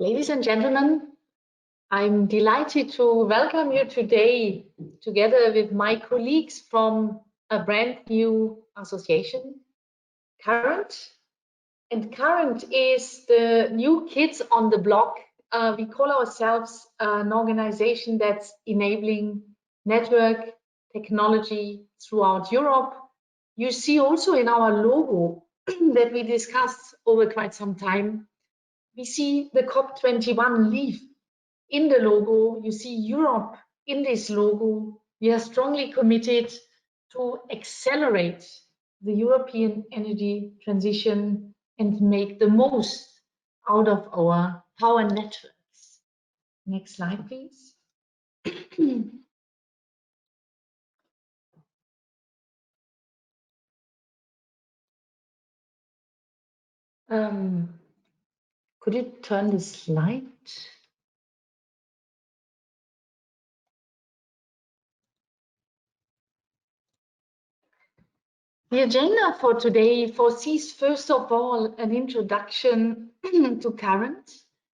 Ladies and gentlemen, I'm delighted to welcome you today together with my colleagues from a brand new association, currENT. And currENT is the new kids on the block. We call ourselves an organization that's enabling network technology throughout Europe. You see also in our logo that we discussed over quite some time, we see the COP21 leaf in the logo. You see Europe in this logo. We are strongly committed to accelerate the European energy transition and make the most out of our power networks. Next slide, please. Could you turn the slide? The agenda for today foresees, first of all, an introduction to currENT.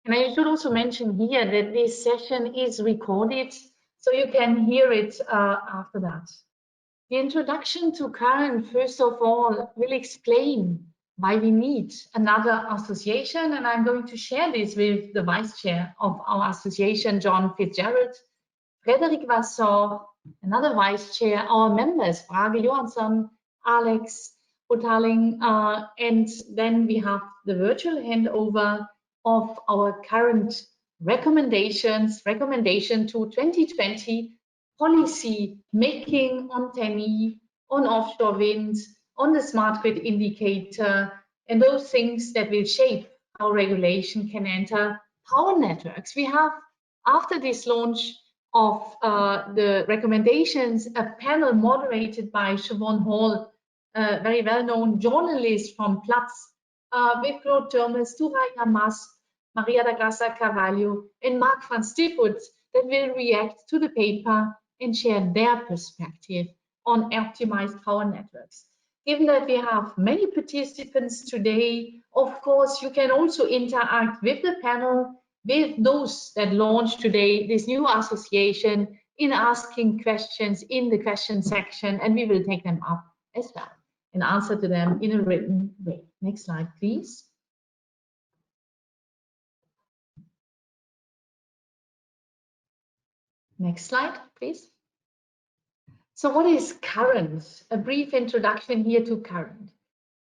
And I should also mention here that this session is recorded, so you can hear it after that. The introduction to currENT, first of all, will explain why we need another association. And I'm going to share this with the vice chair of our association, John Fitzgerald, Frederic Vasson, another vice chair, our members, Brage Johansson, Alex Botaling, and then we have the virtual handover of our currENT recommendation to 2020 policy making on TENI, on offshore wind, on the smart grid indicator, and those things that will shape how regulation can enter power networks. We have, after this launch of the recommendations, a panel moderated by Siobhan Hall, a very well-known journalist from Platts, with Claude Turmes, Turaya Mas, Maria da Graça Carvalho, and Mark van Stipput, that will react to the paper and share their perspective on optimized power networks. Given that we have many participants today, of course, you can also interact with the panel, with those that launched today this new association, in asking questions in the question section, and we will take them up as well and answer to them in a written way. Next slide, please. Next slide, please. So what is currENT? A brief introduction here to currENT.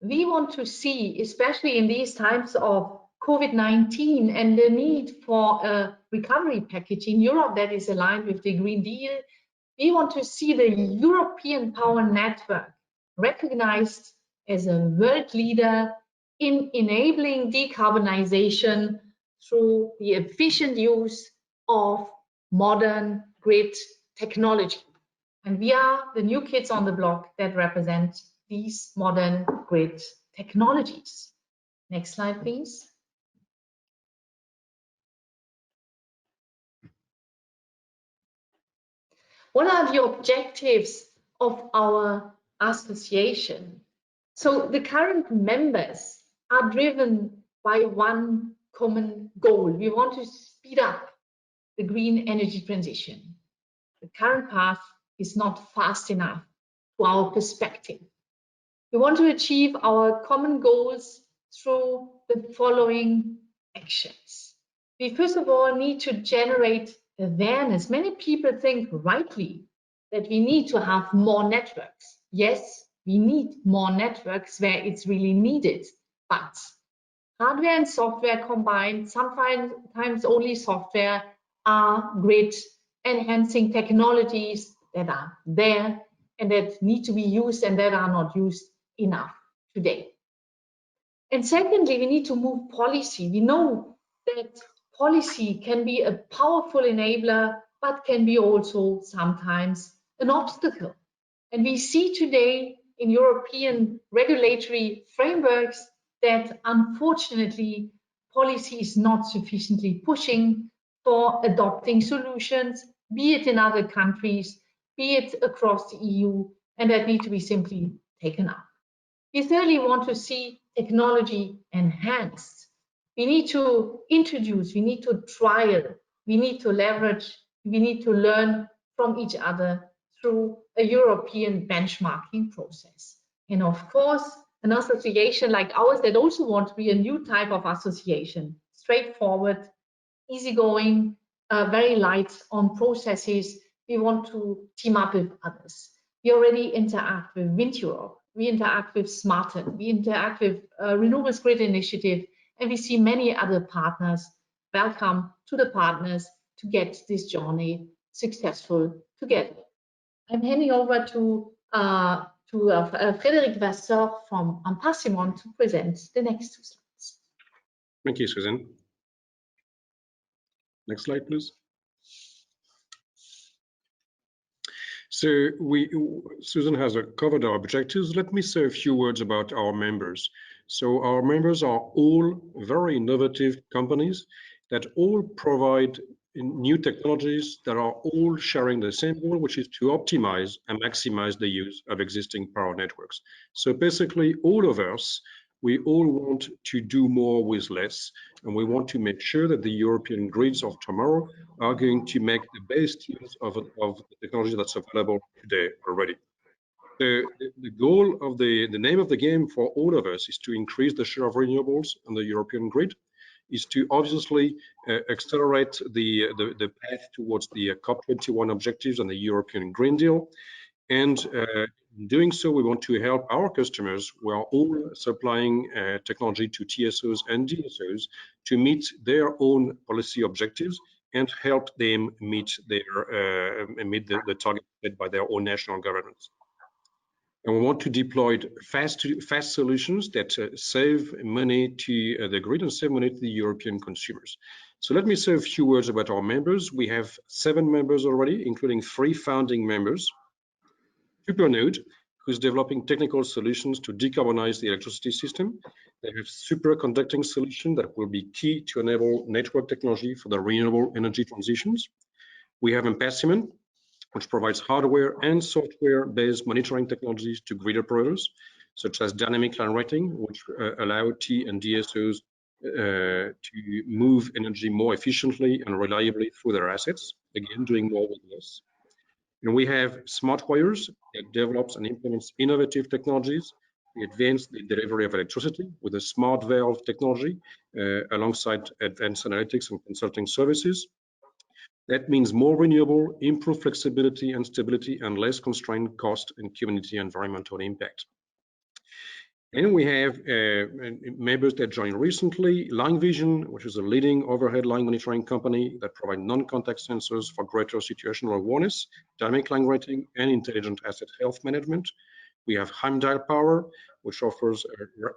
We want to see, especially in these times of COVID-19 and the need for a recovery package in Europe that is aligned with the Green Deal, we want to see the European power network recognized as a world leader in enabling decarbonization through the efficient use of modern grid technology. And we are the new kids on the block that represent these modern grid technologies. Next slide, please. What are the objectives of our association? So the currENT members are driven by one common goal. We want to speed up the green energy transition. The current path is not fast enough to our perspective. We want to achieve our common goals through the following actions. We first of all need to generate awareness. Many people think rightly that we need to have more networks. Yes, we need more networks where it's really needed, but hardware and software combined, sometimes only software, are grid enhancing technologies that are there and that need to be used and that are not used enough today. And secondly, we need to move policy. We know that policy can be a powerful enabler, but can be also sometimes an obstacle. And we see today in European regulatory frameworks that unfortunately policy is not sufficiently pushing for adopting solutions, be it in other countries, be it across the EU, and that need to be simply taken up. We thirdly want to see technology enhanced. We need to introduce, we need to trial, we need to leverage, we need to learn from each other through a European benchmarking process. And of course, an association like ours that also wants to be a new type of association, straightforward, easygoing, very light on processes. We want to team up with others. We already interact with Wind Europe, we interact with Smarten, we interact with Renewables Grid Initiative, and we see many other partners. Welcome to the partners to get this journey successful together. I'm handing over to Frédéric Vasseur from Ampassimon to present the next two slides. Thank you, Susan. Next slide, please. So Susan has covered our objectives. Let me say a few words about our members. So our members are all very innovative companies that all provide new technologies that are all sharing the same goal, which is to optimize and maximize the use of existing power networks. So basically, all of us, we all want to do more with less, and we want to make sure that the European grids of tomorrow are going to make the best use of the technology that's available today already. The goal of the name of the game for all of us is to increase the share of renewables on the European grid, is to obviously accelerate the path towards the COP21 objectives and the European Green Deal. And in doing so, we want to help our customers who are all supplying technology to TSOs and DSOs to meet their own policy objectives and help them meet the target set by their own national governments. And we want to deploy fast solutions that save money to the grid and save money to the European consumers. So let me say a few words about our members. We have 7 members already, including 3 founding members. Supernode, who's developing technical solutions to decarbonize the electricity system. They have superconducting solution that will be key to enable network technology for the renewable energy transitions. We have Ampassimon, which provides hardware and software-based monitoring technologies to grid operators, such as dynamic line rating, which allow T and DSOs to move energy more efficiently and reliably through their assets, again, doing more with less. And we have Smart Wires that develops and implements innovative technologies. We advance the delivery of electricity with a smart valve technology alongside advanced analytics and consulting services. That means more renewable, improved flexibility and stability, and less constrained cost and community environmental impact. And we have members that joined recently, Line Vision, which is a leading overhead line monitoring company that provides non-contact sensors for greater situational awareness, dynamic line rating, and intelligent asset health management. We have Heimdall Power, which offers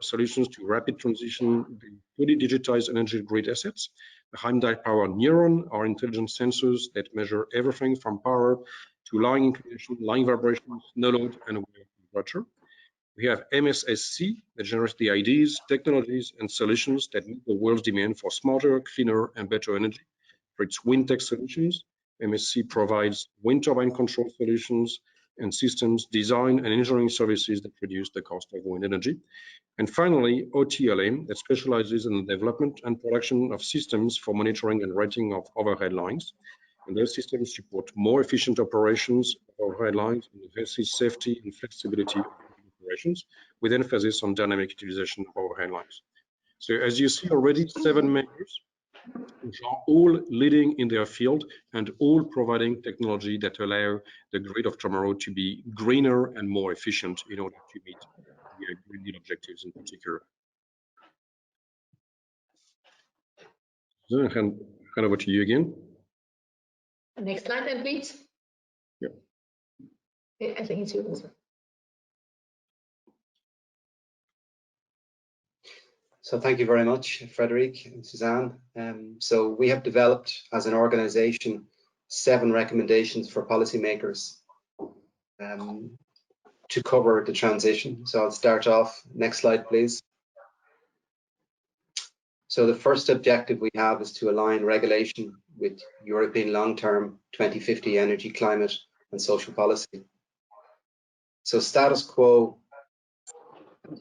solutions to rapid transition to fully digitized energy grid assets. The Heimdall Power Neuron are intelligent sensors that measure everything from power to line inclination, line vibrations, no load, and wire temperature. We have MSSC that generates the ideas, technologies, and solutions that meet the world's demand for smarter, cleaner, and better energy. For its wind tech solutions, MSC provides wind turbine control solutions and systems design and engineering services that reduce the cost of wind energy. And finally, OTLM that specializes in the development and production of systems for monitoring and rating of overhead lines. And those systems support more efficient operations of overhead lines and enhances safety and flexibility of operations, with emphasis on dynamic utilization of overhead lines. So as you see already, 7 members, which are all leading in their field and all providing technology that allow the grid of tomorrow to be greener and more efficient in order to meet the Green Deal objectives in particular. So hand over to you again. Next slide then, please. Yeah. I think it's yours. So thank you very much, Frédéric and Suzanne. So we have developed as an organization 7 recommendations for policymakers to cover the transition. So I'll start off. Next slide, please. So the first objective we have is to align regulation with European long-term 2050 energy, climate, and social policy. So status quo,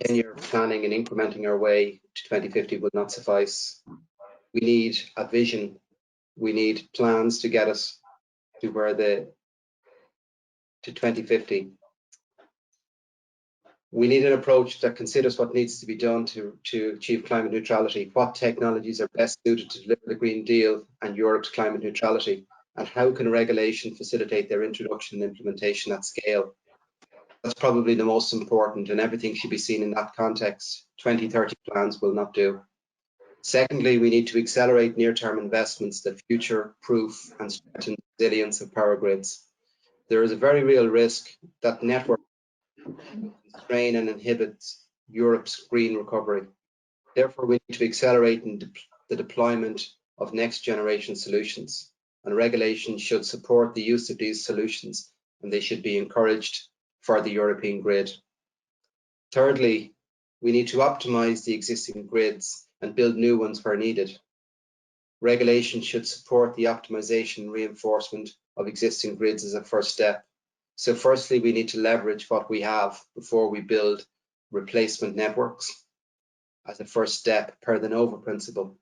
10-year planning and implementing our way to 2050 will not suffice. We need a vision. We need plans to get us to to 2050. We need an approach that considers what needs to be done to achieve climate neutrality, what technologies are best suited to deliver the Green Deal and Europe's climate neutrality, and how can regulation facilitate their introduction and implementation at scale. That's probably the most important, and everything should be seen in that context. 2030 plans will not do. Secondly, we need to accelerate near-term investments that future-proof and strengthen the resilience of power grids. There is a very real risk that network strain and inhibits Europe's green recovery. Therefore, we need to accelerate the deployment of next-generation solutions, and regulation should support the use of these solutions, and they should be encouraged for the European grid. Thirdly, we need to optimize the existing grids and build new ones where needed. Regulation should support the optimization and reinforcement of existing grids as a first step. So firstly, we need to leverage what we have before we build replacement networks as a first step per the NOVA principle.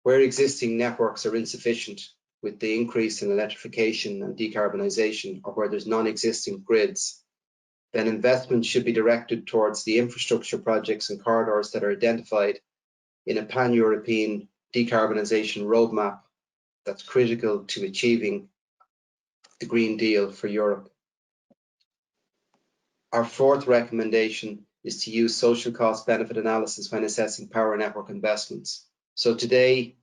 Where existing networks are insufficient with the increase in electrification and decarbonisation, or where there's non-existing grids, then investment should be directed towards the infrastructure projects and corridors that are identified in a pan-European decarbonisation roadmap that's critical to achieving the Green Deal for Europe. Our fourth recommendation is to use social cost benefit analysis when assessing power network investments. So today,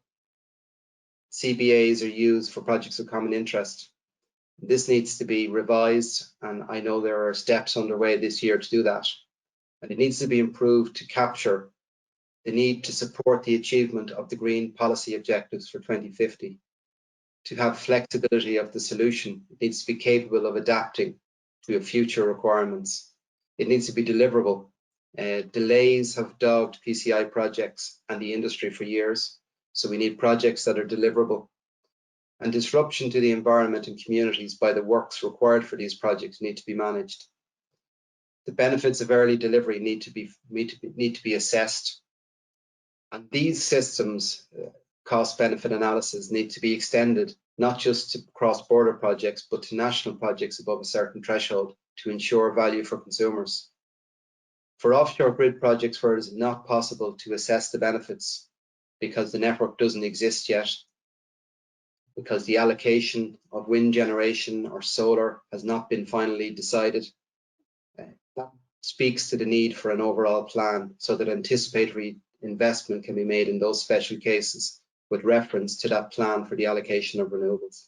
CBAs are used for projects of common interest. This needs to be revised, and I know there are steps underway this year to do that. And it needs to be improved to capture the need to support the achievement of the green policy objectives for 2050. To have flexibility of the solution, it needs to be capable of adapting to future requirements. It needs to be deliverable. Delays have dogged PCI projects and the industry for years, so we need projects that are deliverable. And disruption to the environment and communities by the works required for these projects need to be managed. The benefits of early delivery need to be assessed. And these systems, cost-benefit analysis, need to be extended not just to cross-border projects, but to national projects above a certain threshold to ensure value for consumers. For offshore grid projects where it is not possible to assess the benefits because the network doesn't exist yet, because the allocation of wind generation or solar has not been finally decided, that speaks to the need for an overall plan so that anticipatory investment can be made in those special cases with reference to that plan for the allocation of renewables.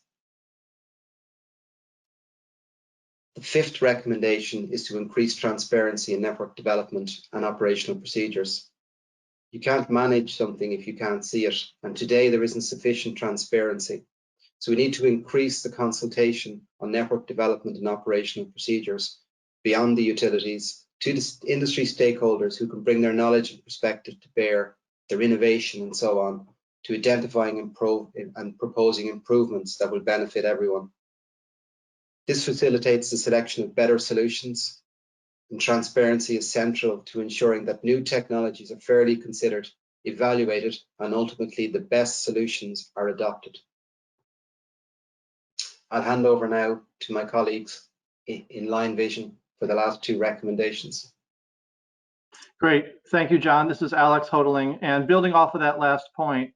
The fifth recommendation is to increase transparency in network development and operational procedures. You can't manage something if you can't see it, and today there isn't sufficient transparency. So we need to increase the consultation on network development and operational procedures beyond the utilities to the industry stakeholders who can bring their knowledge and perspective to bear, their innovation and so on, to identifying and proposing improvements that will benefit everyone. This facilitates the selection of better solutions, and transparency is central to ensuring that new technologies are fairly considered, evaluated, and ultimately the best solutions are adopted. I'll hand over now to my colleagues in Line Vision for the last two recommendations. Great, thank you, John. This is Alex Hoteling, and building off of that last point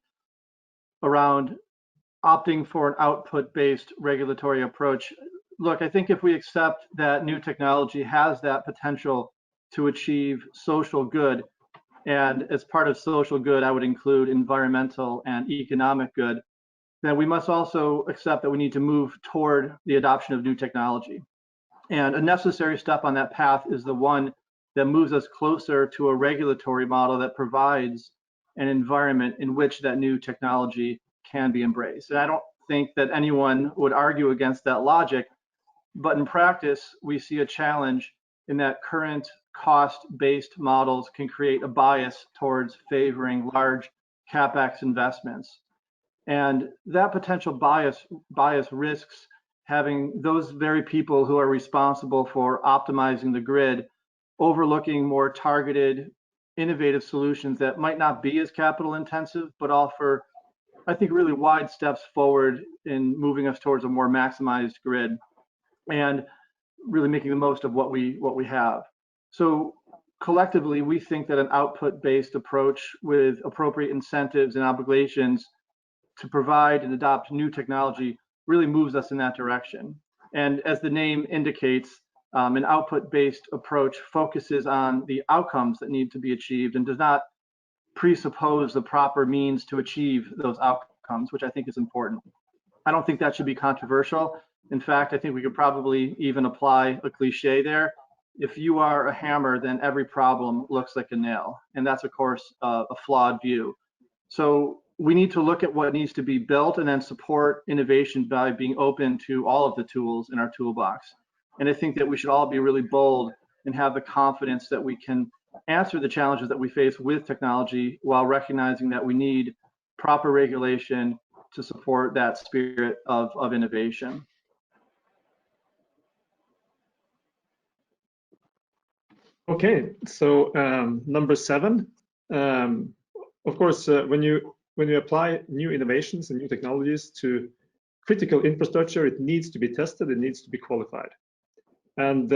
around opting for an output-based regulatory approach. Look, I think if we accept that new technology has that potential to achieve social good, and as part of social good, I would include environmental and economic good, then we must also accept that we need to move toward the adoption of new technology. And a necessary step on that path is the one that moves us closer to a regulatory model that provides an environment in which that new technology can be embraced. And I don't think that anyone would argue against that logic, but in practice, we see a challenge in that current cost-based models can create a bias towards favoring large CapEx investments. And that potential bias risks having those very people who are responsible for optimizing the grid overlooking more targeted innovative solutions that might not be as capital intensive, but offer, I think, really wide steps forward in moving us towards a more maximized grid and really making the most of what we have. So collectively, we think that an output-based approach with appropriate incentives and obligations to provide and adopt new technology really moves us in that direction. And as the name indicates, an output-based approach focuses on the outcomes that need to be achieved and does not presuppose the proper means to achieve those outcomes, which I think is important. I don't think that should be controversial. In fact, I think we could probably even apply a cliche there. If you are a hammer, then every problem looks like a nail. And that's, of course, a flawed view. So we need to look at what needs to be built and then support innovation by being open to all of the tools in our toolbox. And I think that we should all be really bold and have the confidence that we can answer the challenges that we face with technology while recognizing that we need proper regulation to support that spirit of innovation. Okay, so number 7, of course, when you apply new innovations and new technologies to critical infrastructure, it needs to be tested, it needs to be qualified. And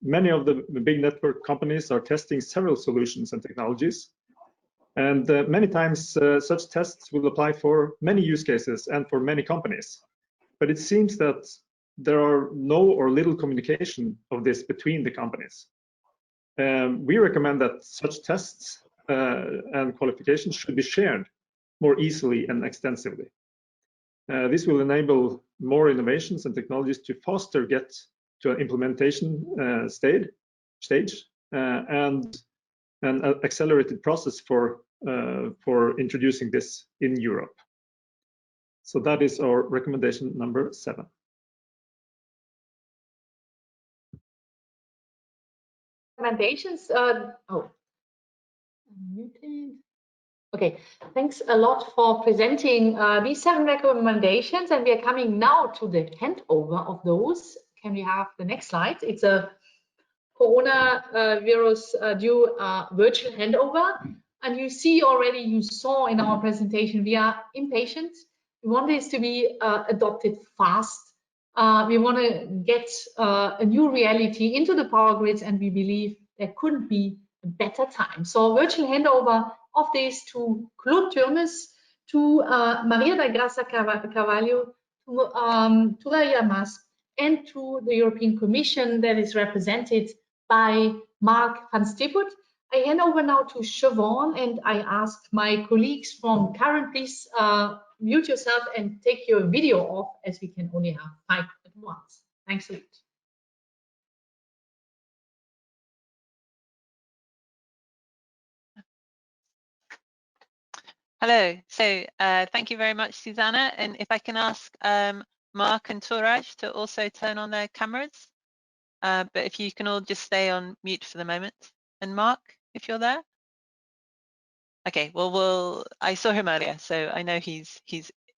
many of the big network companies are testing several solutions and technologies. And many times such tests will apply for many use cases and for many companies. But it seems that there are no or little communication of this between the companies. We recommend that such tests and qualifications should be shared more easily and extensively. This will enable more innovations and technologies to faster get to an implementation stage and an accelerated process for introducing this in Europe. So that is our recommendation number 7. Recommendations. Okay, thanks a lot for presenting these 7 recommendations, and we are coming now to the handover of those. Can we have the next slide? It's a coronavirus due virtual handover, and you see already, you saw in our presentation, we are impatient. We want this to be adopted fast. We want to get a new reality into the power grids, and we believe there couldn't be a better time. So virtual handover of this to Claude Turmes, to Maria da Graça Carvalho, to Maria Mas, and to the European Commission that is represented by Mark van Stiphout. I hand over now to Siobhan, and I ask my colleagues from currENT, please mute yourself and take your video off, as we can only have 5 at once. Thanks a lot. Hello. So thank you very much, Susanna. And if I can ask Mark and Touraj to also turn on their cameras. But if you can all just stay on mute for the moment. And Mark, if you're there. Okay, well, I saw him earlier, so I know he's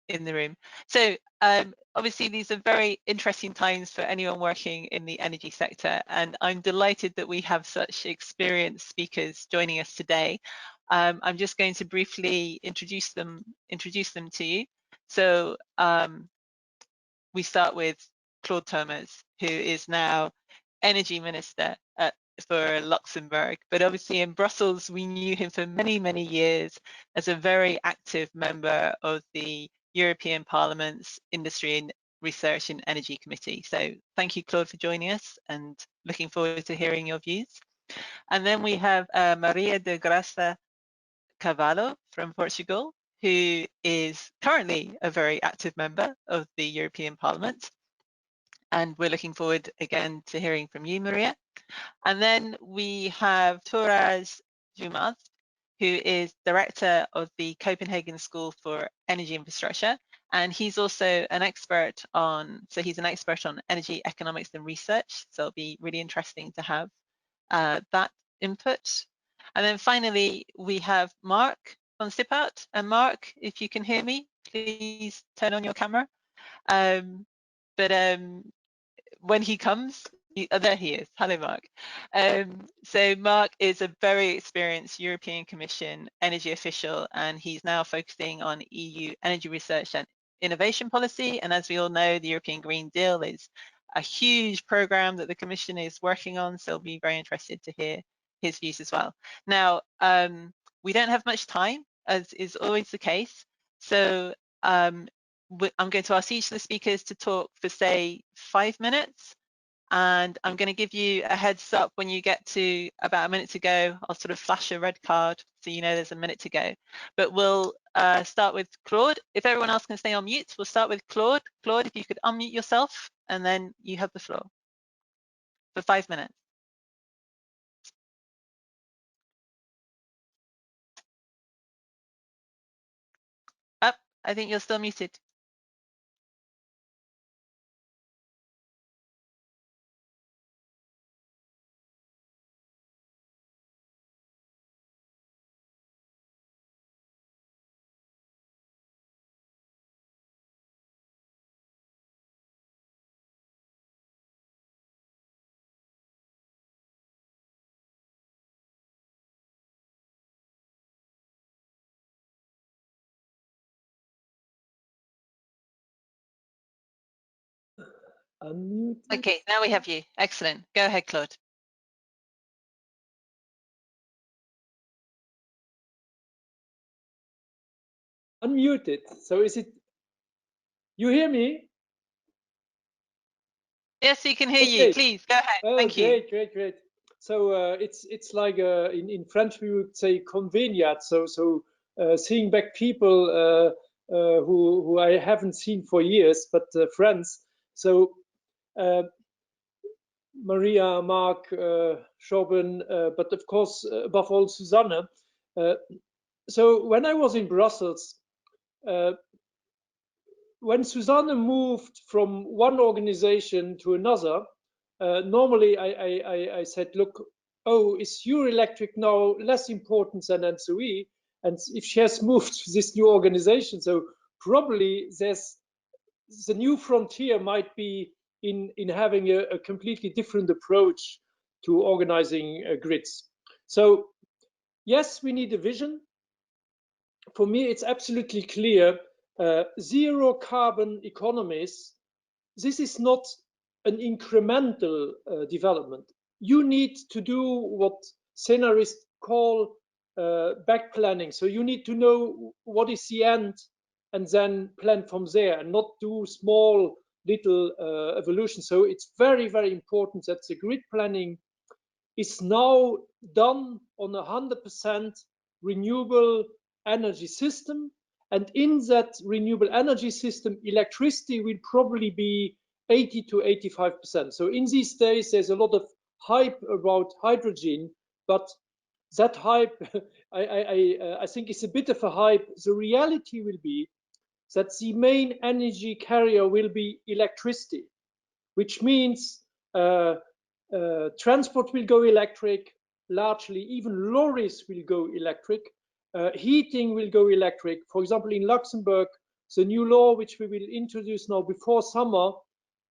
in the room. So obviously these are very interesting times for anyone working in the energy sector, and I'm delighted that we have such experienced speakers joining us today. I'm just going to briefly introduce them to you. So we start with Claude Turmes, who is now Energy Minister for Luxembourg, but obviously in Brussels we knew him for many, many years as a very active member of the European Parliament's Industry and Research and Energy Committee. So thank you, Claude, for joining us, and looking forward to hearing your views. And then we have Maria da Graça Carvalho from Portugal, who is currently a very active member of the European Parliament. And we're looking forward again to hearing from you, Maria. And then we have Touraj Jumaz, who is director of the Copenhagen School for Energy Infrastructure. And he's also an expert on, he's an expert on energy economics and research. So it'll be really interesting to have that input. And then finally, we have Mark van Stiphout. And Mark, if you can hear me, please turn on your camera. When he comes, There he is. Hello, Mark. So Mark is a very experienced European Commission energy official, and he's now focusing on EU energy research and innovation policy. And as we all know, the European Green Deal is a huge program that the Commission is working on, so I'll be very interested to hear his views as well. Now, we don't have much time, as is always the case. So I'm going to ask each of the speakers to talk for, say, 5 minutes. And I'm going to give you a heads up when you get to about a minute to go. I'll sort of flash a red card so you know there's a minute to go. But we'll start with Claude. If everyone else can stay on mute, we'll start with Claude. Claude, if you could unmute yourself, and then you have the floor for 5 minutes. Up, I think you're still muted. Unmute. Okay, now we have you. Excellent. Go ahead, Claude. Unmuted. So is it? You hear me? Yes, we can hear you. Okay. Please go ahead. Oh, Thank you. great, great, great. So it's like in French we would say convenient. So seeing back people who I haven't seen for years, but friends. So Maria, Mark, Shobin, but of course above all Susanne. So when I was in Brussels, when Susanne moved from one organization to another, normally I said, look, oh, is Eurelectric now less important than NSOE? And if she has moved to this new organization, so probably there's the new frontier might be in having a completely different approach to organizing grids. So yes, we need a vision. For me, it's absolutely clear, zero carbon economies, this is not an incremental development. You need to do what scenarists call back planning. So you need to know what is the end and then plan from there and not do small little evolution. So it's very, very important that the grid planning is now done on 100% renewable energy system. And in that renewable energy system, electricity will probably be 80 to 85%. So in these days, there's a lot of hype about hydrogen, but that hype, I think is a bit of a hype. The reality will be that the main energy carrier will be electricity, which means transport will go electric, largely, even lorries will go electric, heating will go electric. For example, in Luxembourg, the new law, which we will introduce now before summer,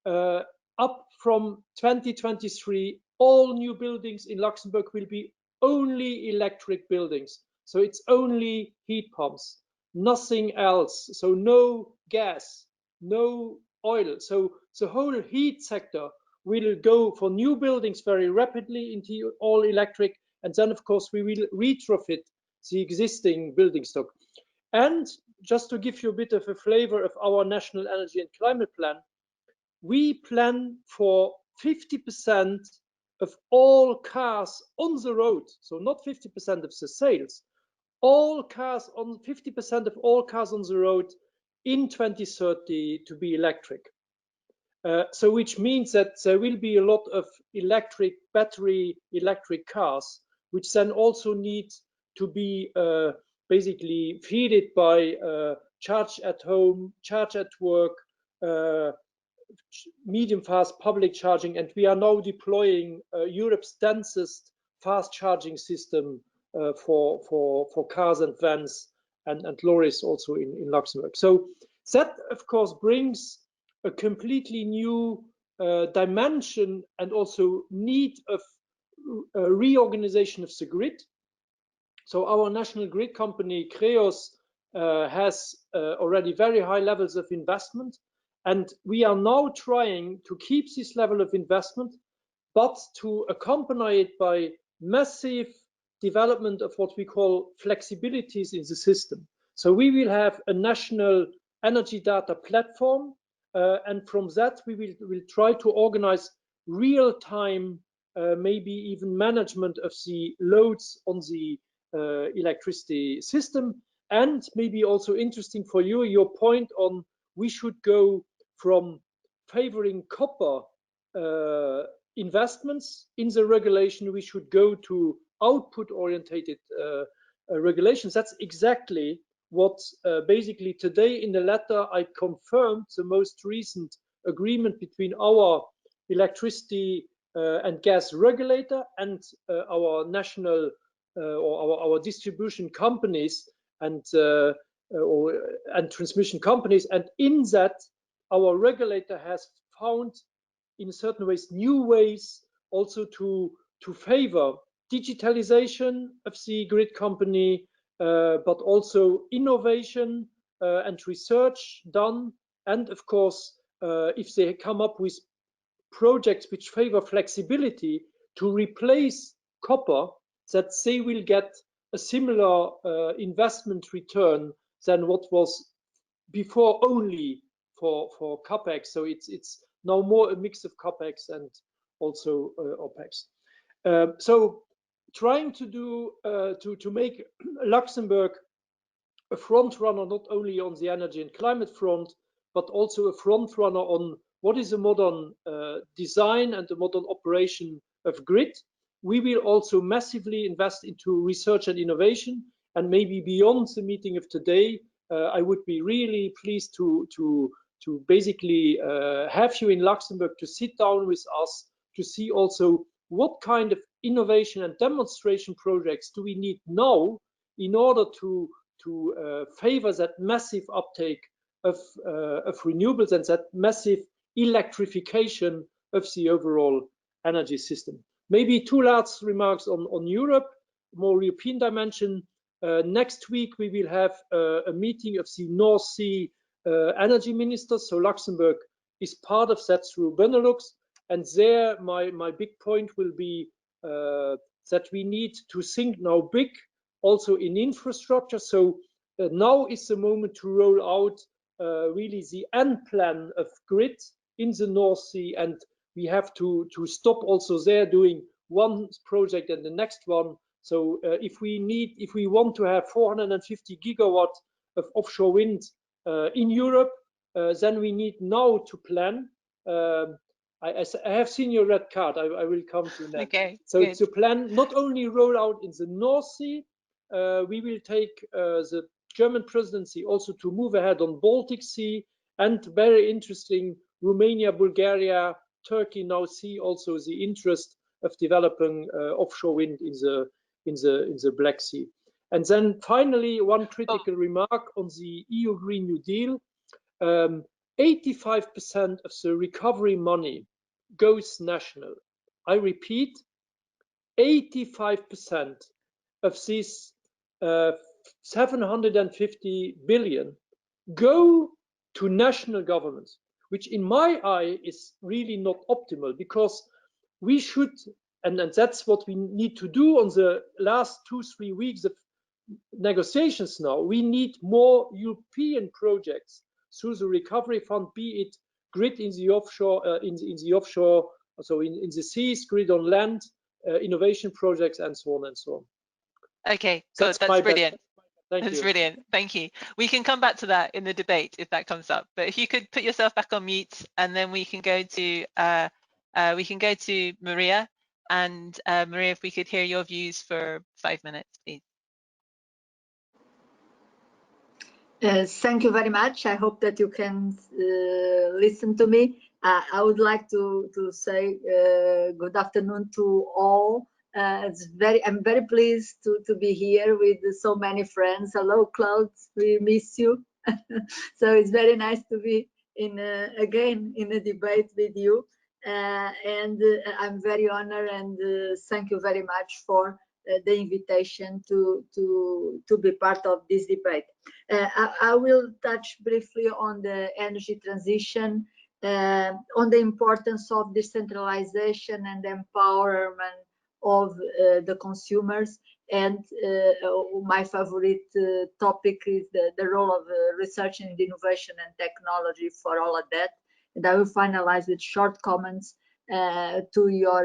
up from 2023, all new buildings in Luxembourg will be only electric buildings. So it's only heat pumps, nothing else. So no gas, no oil. So the whole heat sector will go for new buildings very rapidly into all electric. And then, of course, we will retrofit the existing building stock. And just to give you a bit of a flavor of our National Energy and Climate Plan, we plan for 50% of all cars on the road. So not 50% of the sales, all cars on 50% of all cars on the road in 2030 to be electric. So which means that there will be a lot of electric battery electric cars, which then also need to be basically fed by charge at home, charge at work, medium fast public charging, and we are now deploying Europe's densest fast charging system for cars and vans and lorries also in Luxembourg. So that, of course, brings a completely new dimension and also need of reorganization of the grid. So our national grid company, CREOS, has already very high levels of investment. And we are now trying to keep this level of investment, but to accompany it by massive development of what we call flexibilities in the system. So we will have a national energy data platform, and from that we will try to organize real-time, maybe even management of the loads on the electricity system. And maybe also interesting for you, your point on we should go from favoring copper investments in the regulation, we should go to output-orientated regulations. That's exactly what basically today in the letter I confirmed the most recent agreement between our electricity and gas regulator and our national or our distribution companies and transmission companies. And in that, our regulator has found in certain ways new ways also to favor digitalization of the grid company, but also innovation and research done. And of course, if they come up with projects which favor flexibility to replace copper, that they will get a similar investment return than what was before only for capex. So it's now more a mix of capex and also opex. So trying to do to make Luxembourg a front runner not only on the energy and climate front, but also a front runner on what is a modern design and a modern operation of grid. We will also massively invest into research and innovation, and maybe beyond the meeting of today, I would be really pleased to basically have you in Luxembourg to sit down with us to see also what kind of innovation and demonstration projects do we need now in order to favor that massive uptake of renewables and that massive electrification of the overall energy system. Maybe two last remarks on Europe, more European dimension. Next week we will have a meeting of the North Sea energy ministers. So Luxembourg is part of that through Benelux, and there my big point will be that we need to think now big, also in infrastructure. So now is the moment to roll out really the end plan of grid in the North Sea, and we have to stop also there doing one project and the next one. So if we want to have 450 gigawatts of offshore wind in Europe, then we need now to plan. I have seen your red card. I will come to that. Okay. So good. to plan not only roll out in the North Sea, we will take the German presidency also to move ahead on Baltic Sea, and very interesting, Romania, Bulgaria, Turkey now see also the interest of developing offshore wind in the Black Sea. And then finally, one critical remark on the EU Green New Deal. 85% of the recovery money goes national. I repeat, 85% of this 750 billion go to national governments, which in my eye is really not optimal, because we should, and that's what we need to do on the last 2-3 weeks of negotiations now, we need more European projects through the recovery fund, be it grid in the offshore, so in the seas, grid on land, innovation projects, and so on and so on. Okay, good. That's brilliant. That's brilliant. Thank you. We can come back to that in the debate if that comes up. But if you could put yourself back on mute, and then we can go to Maria. And Maria, if we could hear your views for 5 minutes, please. Thank you very much. I hope that you can listen to me. I would like to say good afternoon to all. I'm very pleased to be here with so many friends. Hello, Claude, we miss you. So it's very nice to be again in a debate with you. and I'm very honored, and thank you very much for the invitation to be part of this debate. I will touch briefly on the energy transition, on the importance of decentralization and empowerment of the consumers, and my favorite topic is the role of research and innovation and technology for all of that. And I will finalize with short comments to your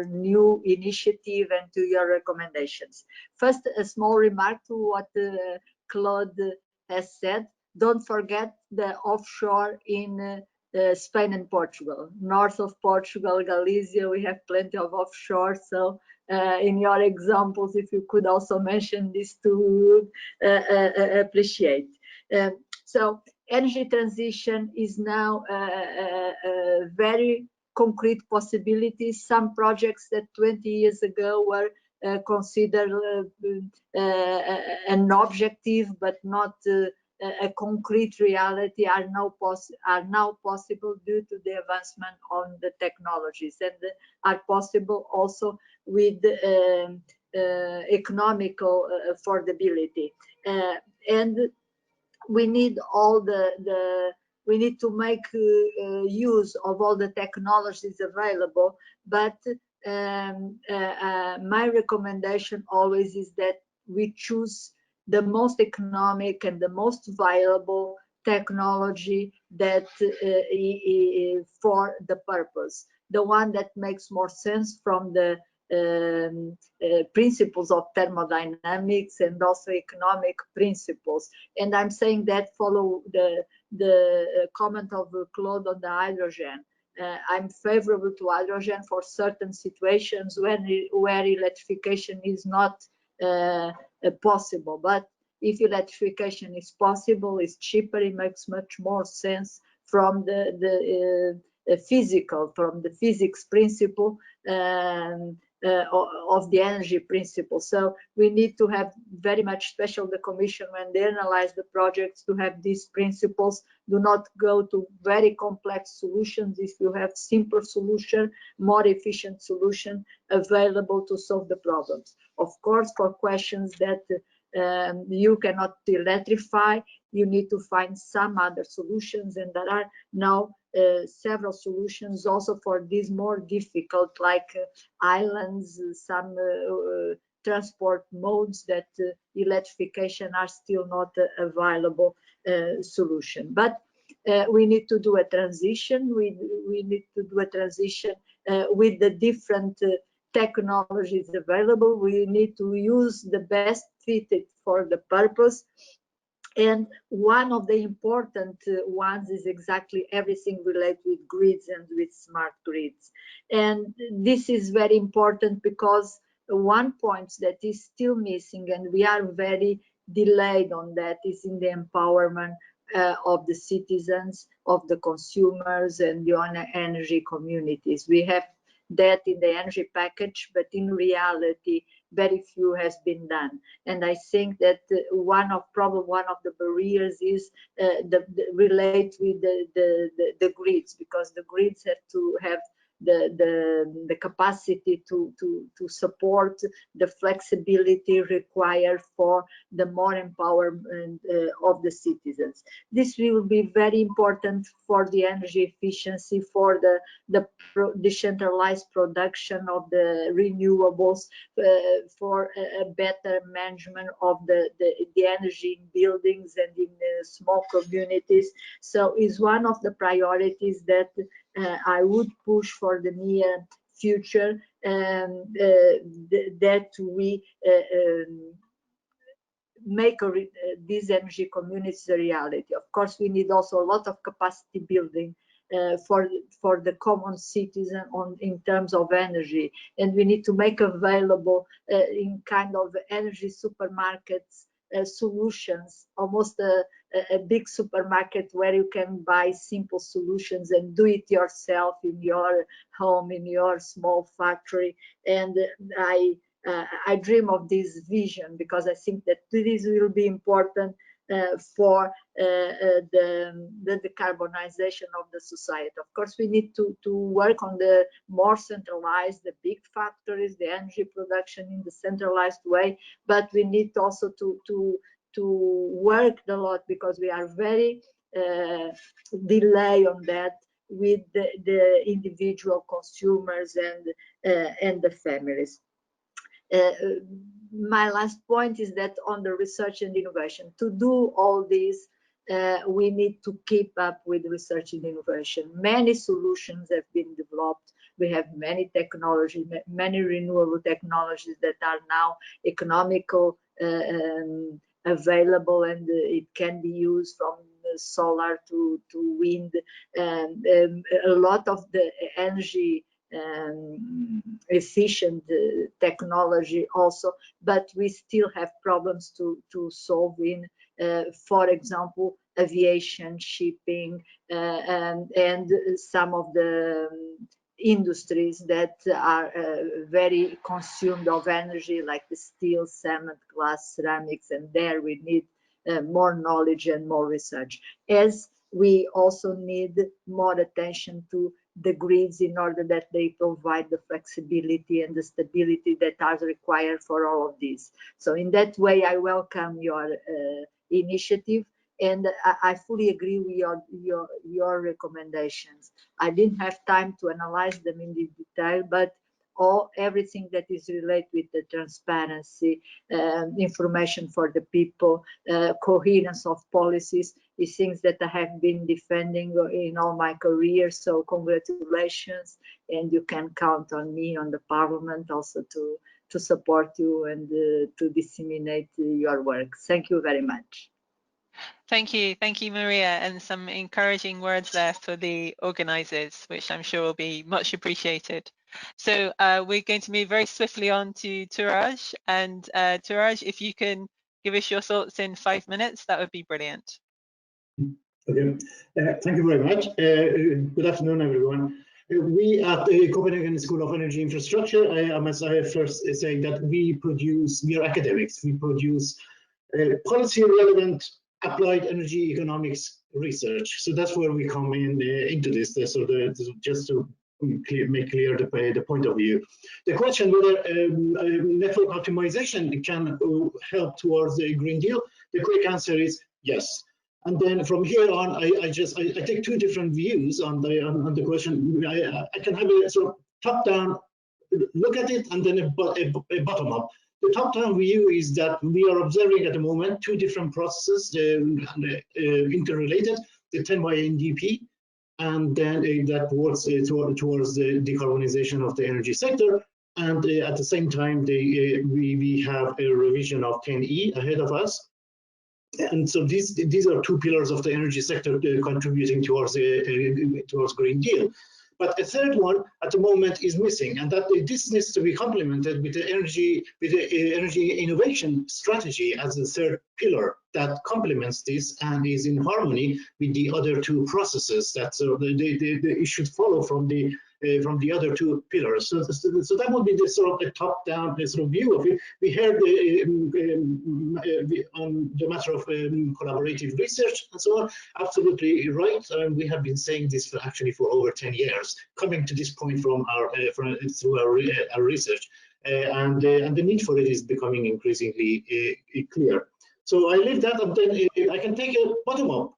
new initiative and to your recommendations. First, a small remark to what Claude has said. Don't forget the offshore in Spain and Portugal. North of Portugal, Galicia, we have plenty of offshore. So in your examples, if you could also mention these two, appreciate. So energy transition is now a very concrete possibility. Some projects that 20 years ago were considered an objective but not a concrete reality are now possible due to the advancement on the technologies, and are possible also with economical affordability. And we need we need to make use of all the technologies available, but my recommendation always is that we choose the most economic and the most viable technology that for the purpose, the one that makes more sense from the principles of thermodynamics and also economic principles. And I'm saying that follow the comment of Claude on the hydrogen. I'm favorable to hydrogen for certain situations where electrification is not possible. But if electrification is possible, it's cheaper, it makes much more sense from the physics principle of the energy principle. So we need to have very much special the Commission when they analyze the projects to have these principles. Do not go to very complex solutions. If you have simpler solution, more efficient solution available to solve the problems. Of course, for questions that you cannot electrify, you need to find some other solutions, and there are now several solutions also for these more difficult, like islands, some transport modes that electrification are still not a viable solution. But we need to do a transition. We need to do a transition with the different technologies available. We need to use the best fitted for the purpose. And one of the important ones is exactly everything related with grids and with smart grids. And this is very important because one point that is still missing, and we are very delayed on that, is in the empowerment of the citizens, of the consumers, and the energy communities. We have that in the energy package, but in reality, very few has been done. And I think that one of the barriers is relate with the grids, because the grids have to have the capacity to support the flexibility required for the more empowerment of the citizens. This will be very important for the energy efficiency, for the decentralized production of the renewables, for a better management of the energy in buildings and in small communities. So it's one of the priorities that I would push for the near future, that we make these energy communities a reality. Of course, we need also a lot of capacity building for the common citizen in terms of energy, and we need to make available in kind of energy supermarkets solutions, almost a big supermarket where you can buy simple solutions and do it yourself in your home, in your small factory. And I dream of this vision, because I think that this will be important for the decarbonization of the society. Of course, we need to work on the more centralized, the big factories, the energy production in the centralized way, but we need also to work a lot, because we are very delay on that with the individual consumers and the families. My last point is that on the research and innovation, to do all this, we need to keep up with research and innovation. Many solutions have been developed. We have many technologies, many renewable technologies that are now economical, available, and it can be used from solar to wind, and a lot of the energy efficient technology also, but we still have problems to solve in, for example, aviation, shipping, and some of the industries that are very consumed of energy, like the steel, cement, glass, ceramics, and there we need more knowledge and more research, as we also need more attention to the grids in order that they provide the flexibility and the stability that are required for all of this. So in that way, I welcome your initiative, and I fully agree with your recommendations. I didn't have time to analyze them in detail, but everything that is related with the transparency, information for the people, coherence of policies, is things that I have been defending in all my career. So congratulations, and you can count on me, on the Parliament, also to support you and to disseminate your work. Thank you very much. Thank you, Maria, and some encouraging words there for the organisers, which I'm sure will be much appreciated. So we're going to move very swiftly on to Touraj, and Touraj, if you can give us your thoughts in 5 minutes, that would be brilliant. Okay, thank you very much. Good afternoon, everyone. We at the Copenhagen School of Energy Infrastructure, I must first say that we are academics. We produce policy relevant applied energy economics research. So that's where we come into this. So just to make clear the point of view. The question whether network optimization can help towards the Green Deal, the quick answer is yes. And then from here on, I take two different views on the question. I can have a sort of top-down look at it, and then a bottom-up. The top-down view is that we are observing at the moment two different processes interrelated: the 10Y NDP, and then that works towards the decarbonization of the energy sector. And at the same time, we have a revision of 10E ahead of us. And so these are two pillars of the energy sector contributing towards Green Deal. But a third one at the moment is missing, and that this needs to be complemented with the energy innovation strategy as a third pillar that complements this and is in harmony with the other two processes that it should follow from the other two pillars. So that would be the sort of the top-down sort of view of it. We heard on the matter of collaborative research and so on. Absolutely right. We have been saying this for over 10 years, coming to this point from through our research, and the need for it is becoming increasingly clear. So I leave that, and then I can take a bottom-up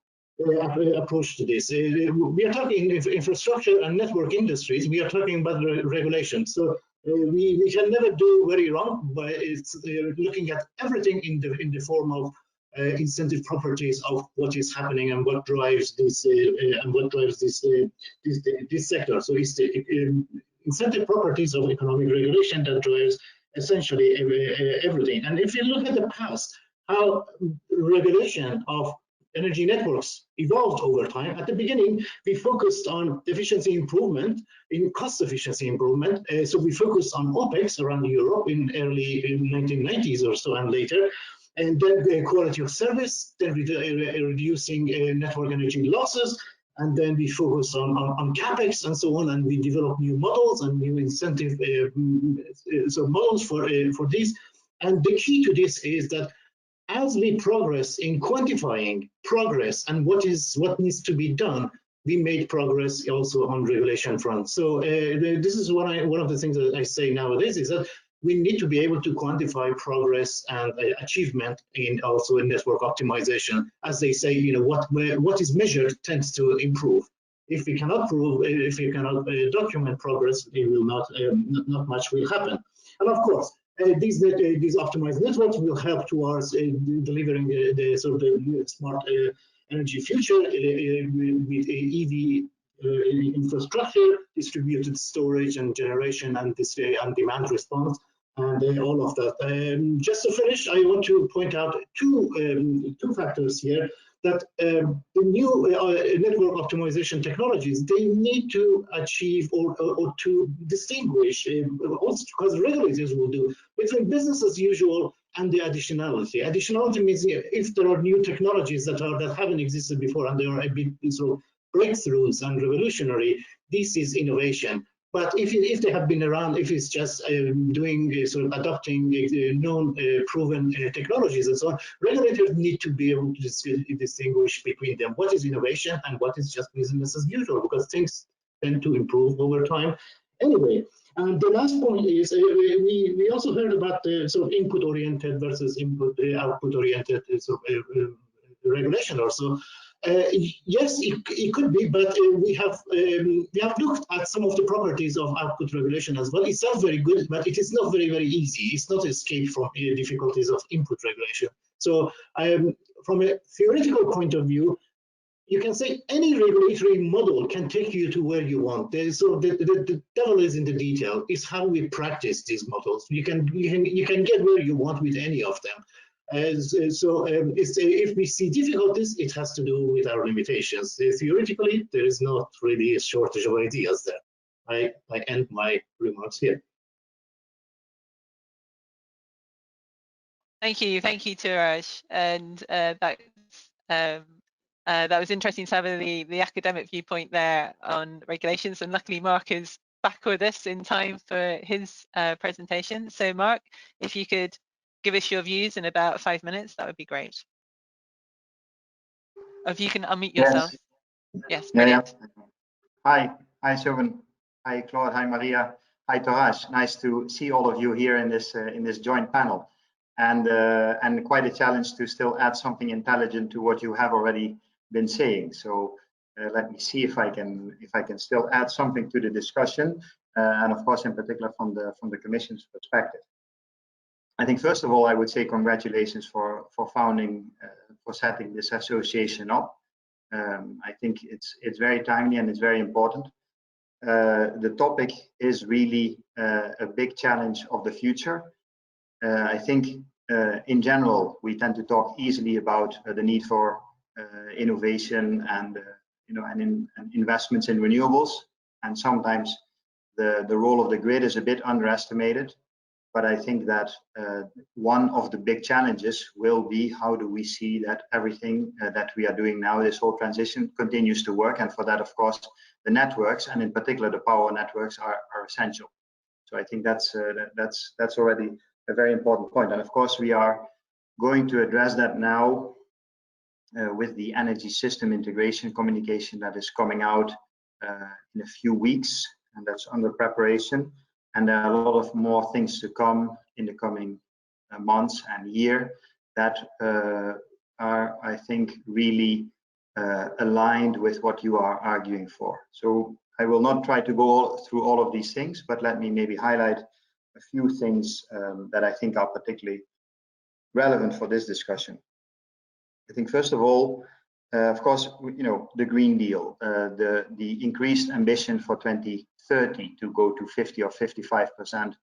approach to this. We are talking infrastructure and network industries. We are talking about regulation. So we can never do very wrong, but it's looking at everything in the form of incentive properties of what is happening and what drives this this sector. So it's the incentive properties of economic regulation that drives essentially everything. And if you look at the past, how regulation of energy networks evolved over time. At the beginning, we focused on efficiency improvement, in cost efficiency improvement. So we focused on OPEX around Europe in early 1990s or so and later. And then the quality of service, then reducing network energy losses. And then we focused on CapEx and so on, and we developed new models and new incentive models for this. And the key to this is that as we progress in quantifying progress and what needs to be done, we made progress also on regulation front. So this is one of the things that I say nowadays is that we need to be able to quantify progress and achievement also in network optimization. As they say, you know, what is measured tends to improve. If we cannot document progress, it will not much will happen. And of course, these optimized networks will help towards delivering the sort of the smart energy future with EV infrastructure, distributed storage and generation, and demand response, and all of that. Just to finish, I want to point out two factors here that the new network optimization technologies, they need to achieve or to distinguish, also because regulators will do, between business as usual and the additionality. Additionality means if there are new technologies that haven't existed before and they are a bit sort of breakthroughs and revolutionary, this is innovation. But if they have been around, if it's just doing sort of adopting known proven technologies and so on, regulators need to be able to distinguish between them. What is innovation and what is just business as usual, because things tend to improve over time. Anyway, and the last point is we also heard about the sort of input-oriented versus output-oriented sort of regulation also. Yes, it could be, but we have looked at some of the properties of output regulation as well. It's not very good, but it is not very easy. It's not escape from the difficulties of input regulation. So from a theoretical point of view, you can say any regulatory model can take you to where you want. So the devil is in the detail. It's how we practice these models. You can get where you want with any of them. If we see difficulties, it has to do with our limitations. Theoretically, there is not really a shortage of ideas there. I end my remarks here. Thank you, Touraj. And that was interesting to have the academic viewpoint there on regulations. And luckily, Mark is back with us in time for his presentation. So, Mark, if you could give us your views in about 5 minutes, that would be great. If you can unmute yourself. Yes, brilliant. Yeah. Hi, Sylvan. Hi, Claude. Hi, Maria. Hi, Touraj. Nice to see all of you here in this joint panel, and quite a challenge to still add something intelligent to what you have already been saying. So let me see if I can still add something to the discussion, and of course, in particular from the Commission's perspective. I think first of all, I would say congratulations for setting this association up. I think it's very timely and it's very important. The topic is really a big challenge of the future. I think in general we tend to talk easily about the need for innovation and investments in renewables, and sometimes the role of the grid is a bit underestimated. But I think that one of the big challenges will be how do we see that everything that we are doing now, this whole transition, continues to work. And for that, of course, the networks, and in particular the power networks, are essential. So I think that's already a very important point. And of course, we are going to address that now with the energy system integration communication that is coming out in a few weeks, and that's under preparation. And there are a lot of more things to come in the coming months and year that are, I think, really aligned with what you are arguing for. So I will not try to go through all of these things, but let me maybe highlight a few things that I think are particularly relevant for this discussion. I think first of all, of course, the Green Deal, the increased ambition for 2030 to go to 50 or 55%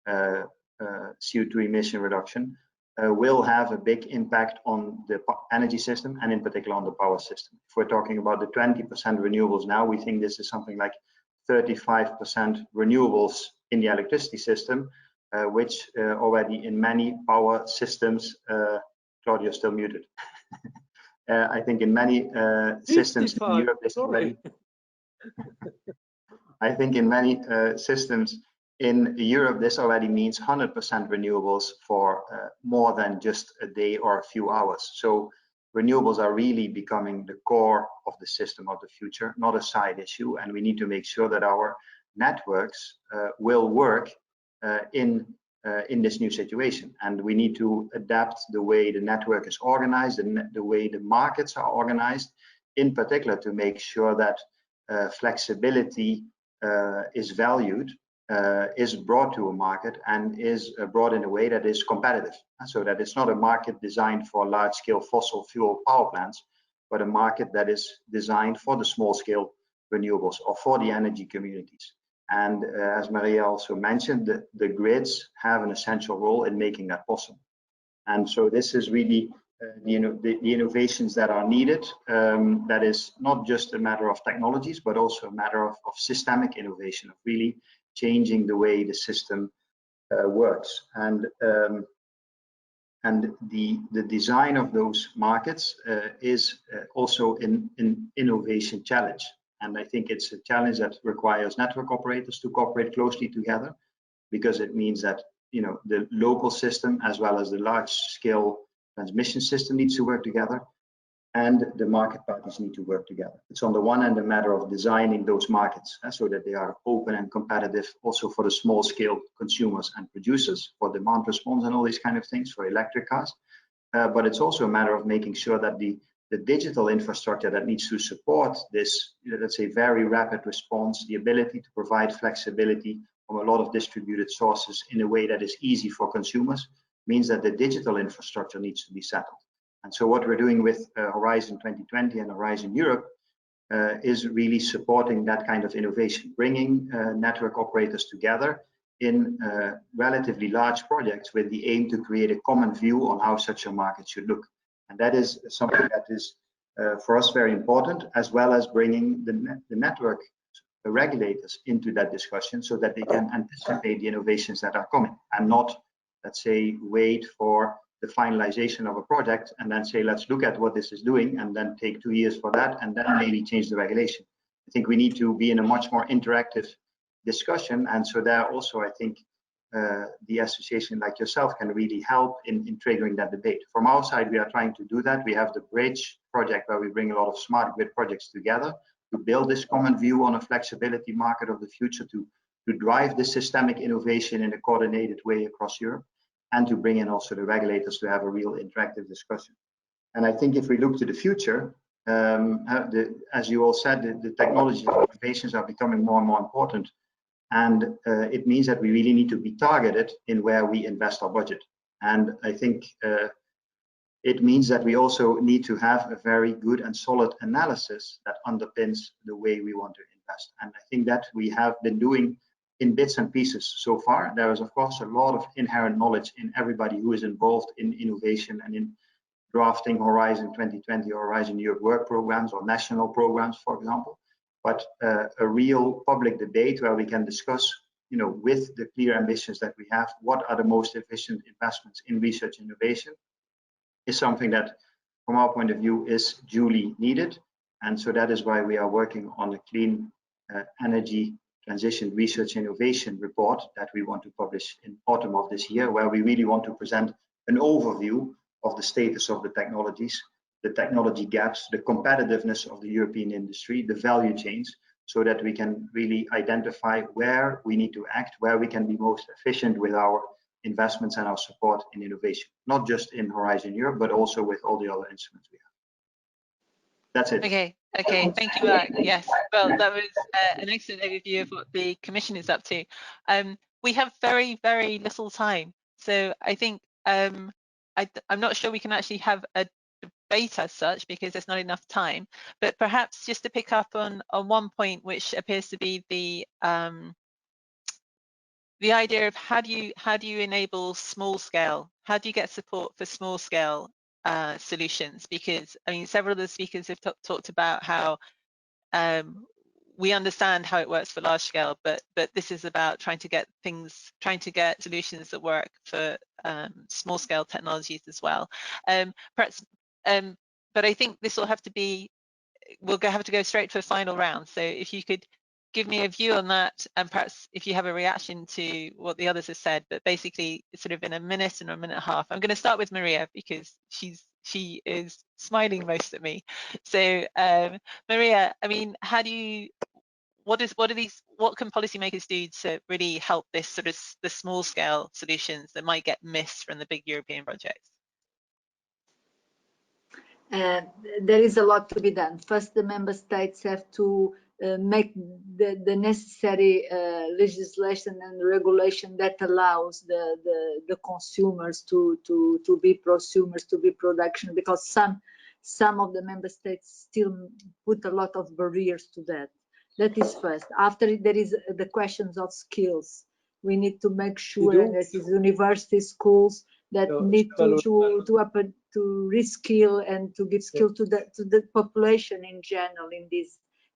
CO2 emission reduction will have a big impact on the energy system, and in particular on the power system. If we're talking about the 20% renewables now, we think this is something like 35% renewables in the electricity system, which already in many power systems, Claudia, still muted. I think in many systems in Europe, this already. I think in many systems In Europe, this already means 100% renewables for more than just a day or a few hours. So renewables are really becoming the core of the system of the future, not a side issue. And we need to make sure that our networks will work in this new situation. And we need to adapt the way the network is organized and the way the markets are organized, in particular to make sure that flexibility is valued, is brought to a market, and is brought in a way that is competitive. So that it's not a market designed for large-scale fossil fuel power plants, but a market that is designed for the small-scale renewables or for the energy communities. And as Maria also mentioned, the grids have an essential role in making that possible. And so this is really the innovations that are needed. That is not just a matter of technologies, but also a matter of systemic innovation, of really changing the way the system works. And the design of those markets is also an innovation challenge. And I think it's a challenge that requires network operators to cooperate closely together, because it means that the local system as well as the large-scale transmission system needs to work together, and the market parties need to work together. It's on the one hand a matter of designing those markets so that they are open and competitive also for the small-scale consumers and producers, for demand response and all these kind of things, for electric cars. But it's also a matter of making sure that the digital infrastructure that needs to support this, let's say, very rapid response, the ability to provide flexibility from a lot of distributed sources in a way that is easy for consumers, means that the digital infrastructure needs to be settled. And so what we're doing with Horizon 2020 and Horizon Europe is really supporting that kind of innovation, bringing network operators together in relatively large projects with the aim to create a common view on how such a market should look. And that is something that is for us very important, as well as bringing the network regulators into that discussion so that they can anticipate the innovations that are coming and not, let's say, wait for the finalization of a project and then say, let's look at what this is doing and then take 2 years for that and then maybe change the regulation. I think we need to be in a much more interactive discussion. And so there also, I think, the association like yourself can really help in triggering that debate. From our side, we are trying to do that. We have the Bridge project where we bring a lot of smart grid projects together to build this common view on a flexibility market of the future, to drive this systemic innovation in a coordinated way across Europe, and to bring in also the regulators to have a real interactive discussion. And I think if we look to the future, as you all said, the technology innovations are becoming more and more important. And it means that we really need to be targeted in where we invest our budget. And I think it means that we also need to have a very good and solid analysis that underpins the way we want to invest. And I think that we have been doing in bits and pieces so far. There is, of course, a lot of inherent knowledge in everybody who is involved in innovation and in drafting Horizon 2020 or Horizon Europe work programs or national programs, for example. But a real public debate where we can discuss, with the clear ambitions that we have, what are the most efficient investments in research and innovation, is something that, from our point of view, is duly needed. And so that is why we are working on a clean energy transition research innovation report that we want to publish in autumn of this year, where we really want to present an overview of the status of the technologies, the technology gaps, the competitiveness of the European industry, the value chains, so that we can really identify where we need to act, where we can be most efficient with our investments and our support in innovation, not just in Horizon Europe, but also with all the other instruments we have. That's it. Okay, thank you, Mark. Yes, well, that was an excellent overview of what the Commission is up to. We have very, very little time, so I think I'm not sure we can actually have a debate as such because there's not enough time. But perhaps just to pick up on one point, which appears to be the idea of how do you enable small scale? How do you get support for small scale solutions? Because I mean, several of the speakers have talked about how we understand how it works for large scale, but this is about trying to get solutions that work for small scale technologies as well. Perhaps, but I think this will have to be, we'll have to go straight to a final round. So if you could give me a view on that, and perhaps if you have a reaction to what the others have said. But basically, sort of in a minute and a minute and a half. I'm going to start with Maria because she is smiling most at me. So Maria, I mean, how do you? What can policymakers do to really help this sort of the small scale solutions that might get missed from the big European projects? There is a lot to be done. First, the member states have to make the necessary legislation and regulation that allows the consumers to be prosumers, to be production, because some of the member states still put a lot of barriers to that. That is first. After, there is the questions of skills. We need to make sure, and this is university schools that need to reskill and to give skill to the population in general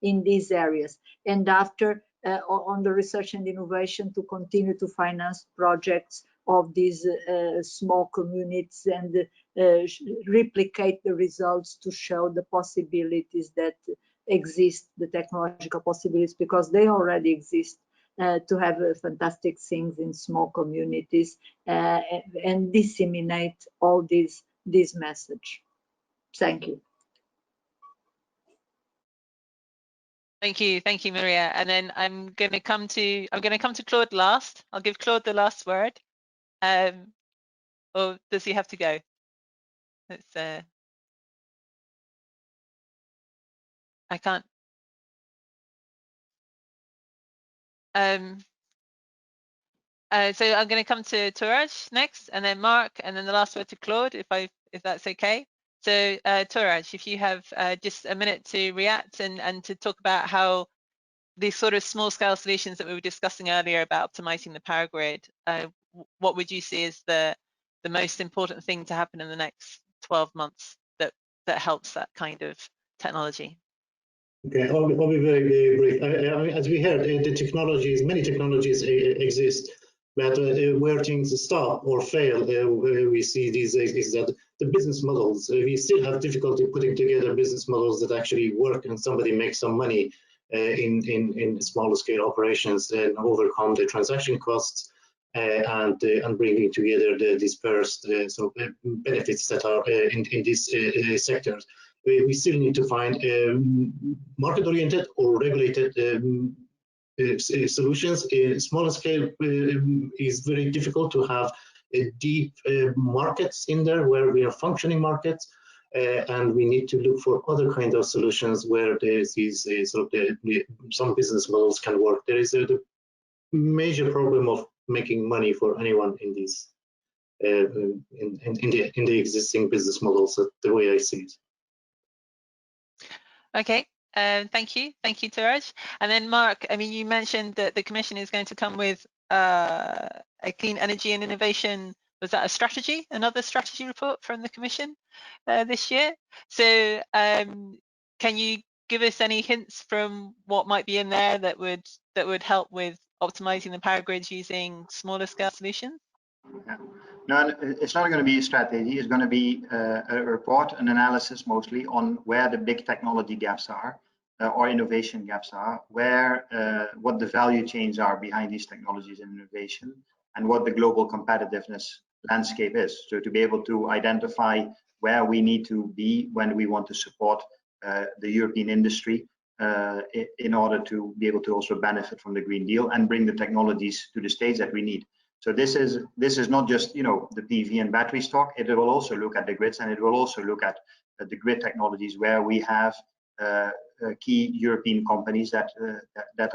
in these areas. And after, on the research and innovation, to continue to finance projects of these small communities and replicate the results to show the possibilities that exist, the technological possibilities, because they already exist, to have fantastic things in small communities and disseminate all this message. Thank you. Thank you, Maria. And then I'm going to come to Claude last. I'll give Claude the last word. Or does he have to go? It's I can't. So I'm going to come to Touraj next, and then Mark, and then the last word to Claude, if that's okay. So Touraj, if you have just a minute to react and to talk about how these sort of small-scale solutions that we were discussing earlier about optimizing the power grid, what would you see as the most important thing to happen in the next 12 months that helps that kind of technology? Okay, I'll be very brief. As we heard, many technologies exist, but where things stop or fail, we see these is that the business models. We still have difficulty putting together business models that actually work and somebody makes some money in smaller scale operations and overcome the transaction costs and bringing together the dispersed benefits that are in these sectors. We still need to find market-oriented or regulated solutions. In smaller scale is very difficult to have deep markets in there where we are functioning markets, and we need to look for other kinds of solutions where there's these some business models can work. There is a major problem of making money for anyone in these in the existing business models, the way I see it. Okay, thank you, Touraj. And then Mark, I mean, you mentioned that the Commission is going to come with a clean energy and innovation. Was that a strategy, another strategy report from the Commission this year? So can you give us any hints from what might be in there that would help with optimizing the power grids using smaller scale solutions? Yeah. No, it's not going to be a strategy. It's going to be a report, an analysis mostly on where the big technology gaps are or innovation gaps are, where what the value chains are behind these technologies and innovation, and what the global competitiveness landscape is. So to be able to identify where we need to be when we want to support the European industry in order to be able to also benefit from the Green Deal and bring the technologies to the stage that we need. So this is not just the PV and battery stock. It will also look at the grids, and it will also look at the grid technologies where we have key European companies that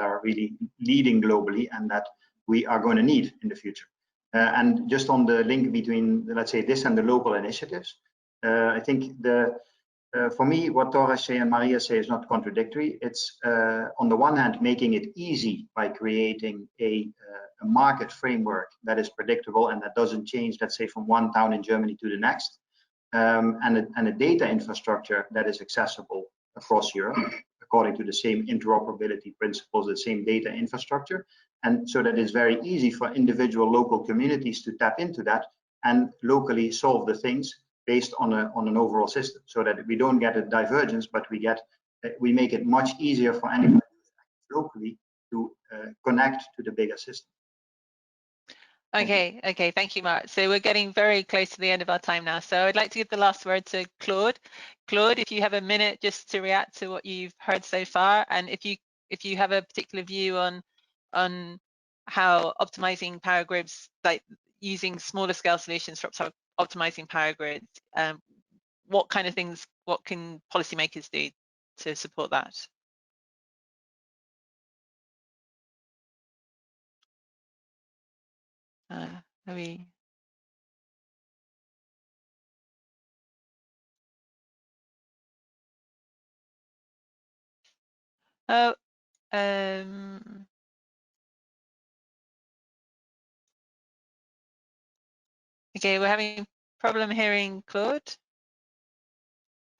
are really leading globally and that we are going to need in the future. And just on the link between, let's say, this and the local initiatives, I think for me, what Touraj say and Maria say is not contradictory. It's on the one hand making it easy by creating a market framework that is predictable and that doesn't change, let's say, from one town in Germany to the next, and a data infrastructure that is accessible across Europe according to the same interoperability principles, the same data infrastructure, and so that it's very easy for individual local communities to tap into that and locally solve the things based on an overall system, so that we don't get a divergence, but we make it much easier for anyone locally to connect to the bigger system. Okay, okay, thank you, Mark. So we're getting very close to the end of our time now. So I'd like to give the last word to Claude. Claude, if you have a minute just to react to what you've heard so far, and if you have a particular view on how optimizing power grids, like using smaller scale solutions for optimizing power grids, what kind of things, what can policymakers do to support that? Are we? Oh, okay, we're having a problem hearing Claude.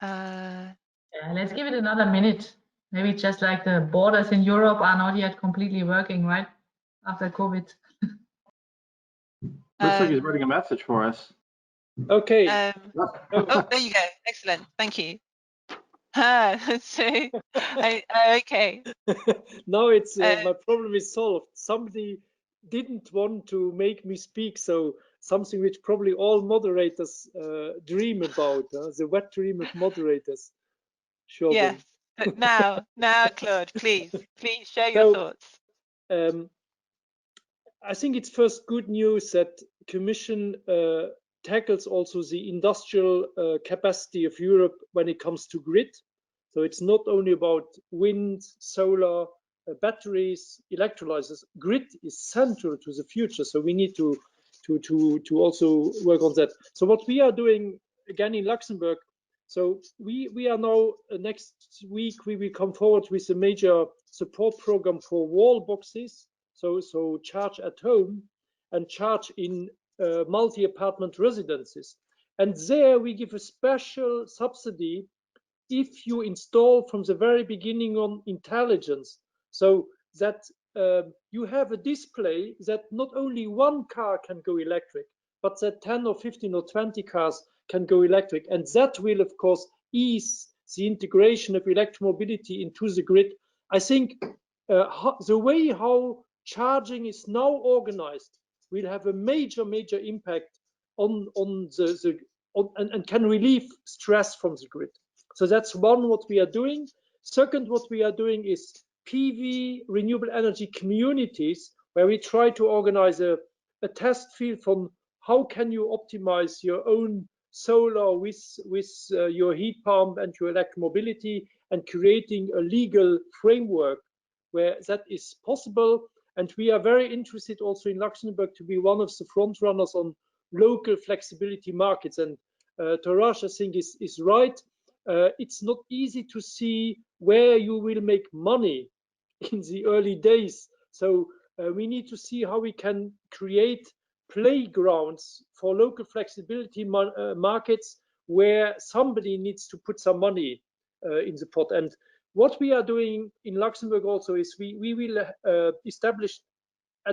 Yeah, let's give it another minute. Maybe just like the borders in Europe are not yet completely working, right? After COVID. Looks like he's writing a message for us. Okay. Oh, there you go. Excellent. Thank you. So, okay. Now it's my problem is solved. Somebody didn't want to make me speak, so something which probably all moderators dream about, the wet dream of moderators. Sure. Yes. But now, Claude, please share your thoughts. I think it's first good news that Commission tackles also the industrial capacity of Europe when it comes to grid. So it's not only about wind, solar, batteries, electrolyzers. Grid is central to the future, so we need to also work on that. So what we are doing again in Luxembourg, so we are now next week we will come forward with a major support program for wall boxes. So charge at home and charge in multi-apartment residences. And there we give a special subsidy if you install from the very beginning on intelligence, so that you have a display that not only one car can go electric, but that 10 or 15 or 20 cars can go electric. And that will, of course, ease the integration of electromobility into the grid. I think the way how charging is now organized will have a major impact on and can relieve stress from the grid. So that's one what we are doing. Second, what we are doing is PV renewable energy communities, where we try to organize a test field from how can you optimize your own solar with your heat pump and your electromobility, and creating a legal framework where that is possible. And we are very interested also in Luxembourg to be one of the front runners on local flexibility markets. And Torash, I think, is right. It's not easy to see where you will make money in the early days. So we need to see how we can create playgrounds for local flexibility markets where somebody needs to put some money in the pot. And what we are doing in Luxembourg also is we will establish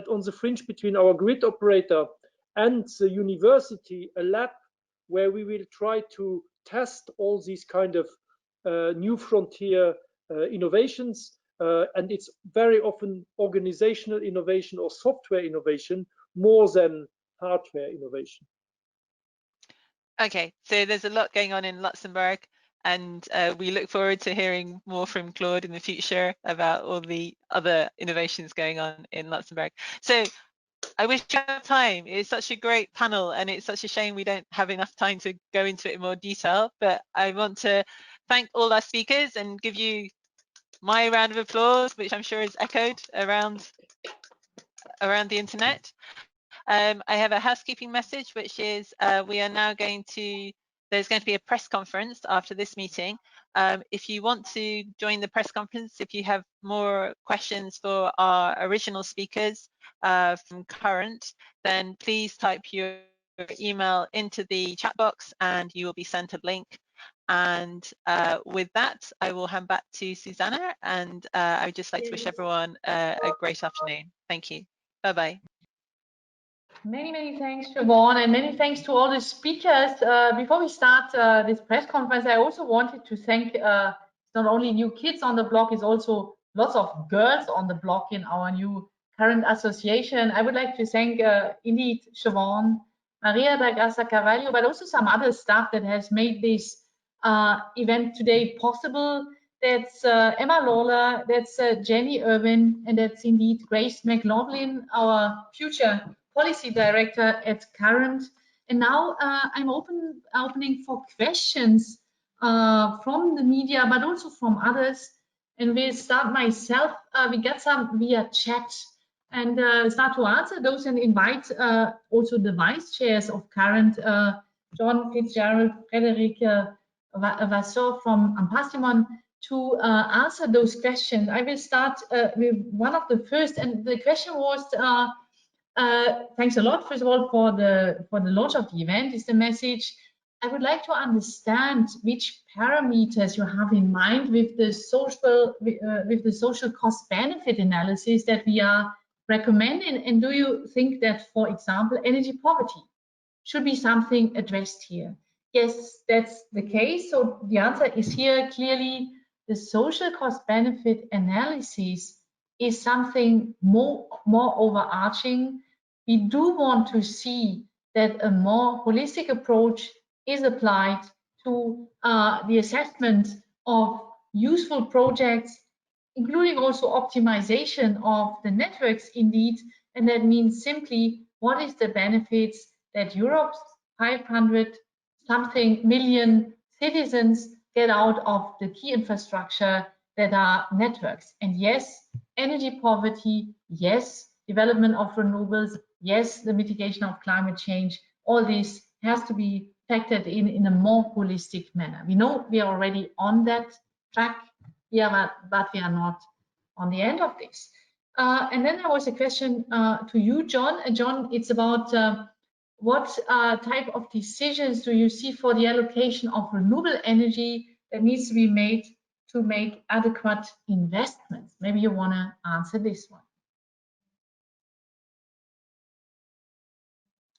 on the fringe between our grid operator and the university a lab where we will try to test all these kind of new frontier innovations. And it's very often organizational innovation or software innovation more than hardware innovation. Okay, so there's a lot going on in Luxembourg, and we look forward to hearing more from Claude in the future about all the other innovations going on in Luxembourg. So I wish you had time. It's such a great panel, and it's such a shame we don't have enough time to go into it in more detail. But I want to thank all our speakers and give you my round of applause, which I'm sure is echoed around the internet. I have a housekeeping message, which is we are now there's going to be a press conference after this meeting. If you want to join the press conference, if you have more questions for our original speakers from currENT, then please type your email into the chat box and you will be sent a link. And with that, I will hand back to Susanna, and I would just like to wish everyone a great afternoon. Thank you. Bye-bye. Many thanks, Siobhan, and many thanks to all the speakers. Before we start this press conference, I also wanted to thank not only new kids on the block, it's also lots of girls on the block in our new current association. I would like to thank indeed Siobhan, Maria da Graça Carvalho, but also some other staff that has made this event today possible. That's Emma Lawler, that's Jenny Irwin, and that's indeed Grace McLaughlin, our future policy director at currENT. And now I'm opening for questions from the media, but also from others. And we'll start myself. We got some via chat, and start to answer those and invite also the vice chairs of currENT, John Fitzgerald, Frederic Vasseur from Ampassimon, to answer those questions. I will start with one of the first, and the question was, thanks a lot, first of all, for the launch of the event, is the message. I would like to understand which parameters you have in mind with the social cost benefit analysis that we are recommending, and do you think that, for example, energy poverty should be something addressed here? Yes, that's the case. So the answer is here clearly the social cost benefit analysis is something more overarching. We do want to see that a more holistic approach is applied to the assessment of useful projects, including also optimization of the networks indeed. And that means simply what is the benefits that Europe's 500-something million citizens get out of the key infrastructure that are networks. And yes, energy poverty, yes, development of renewables, yes, the mitigation of climate change, all this has to be factored in a more holistic manner. We know we are already on that track, but we are not on the end of this. And then there was a question to you, John. John, it's about what type of decisions do you see for the allocation of renewable energy that needs to be made to make adequate investments? Maybe you want to answer this one.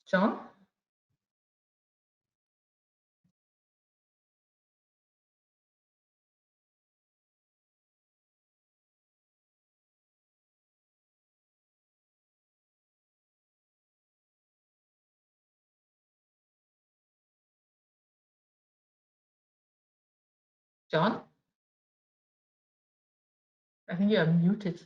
John? John? I think you are muted.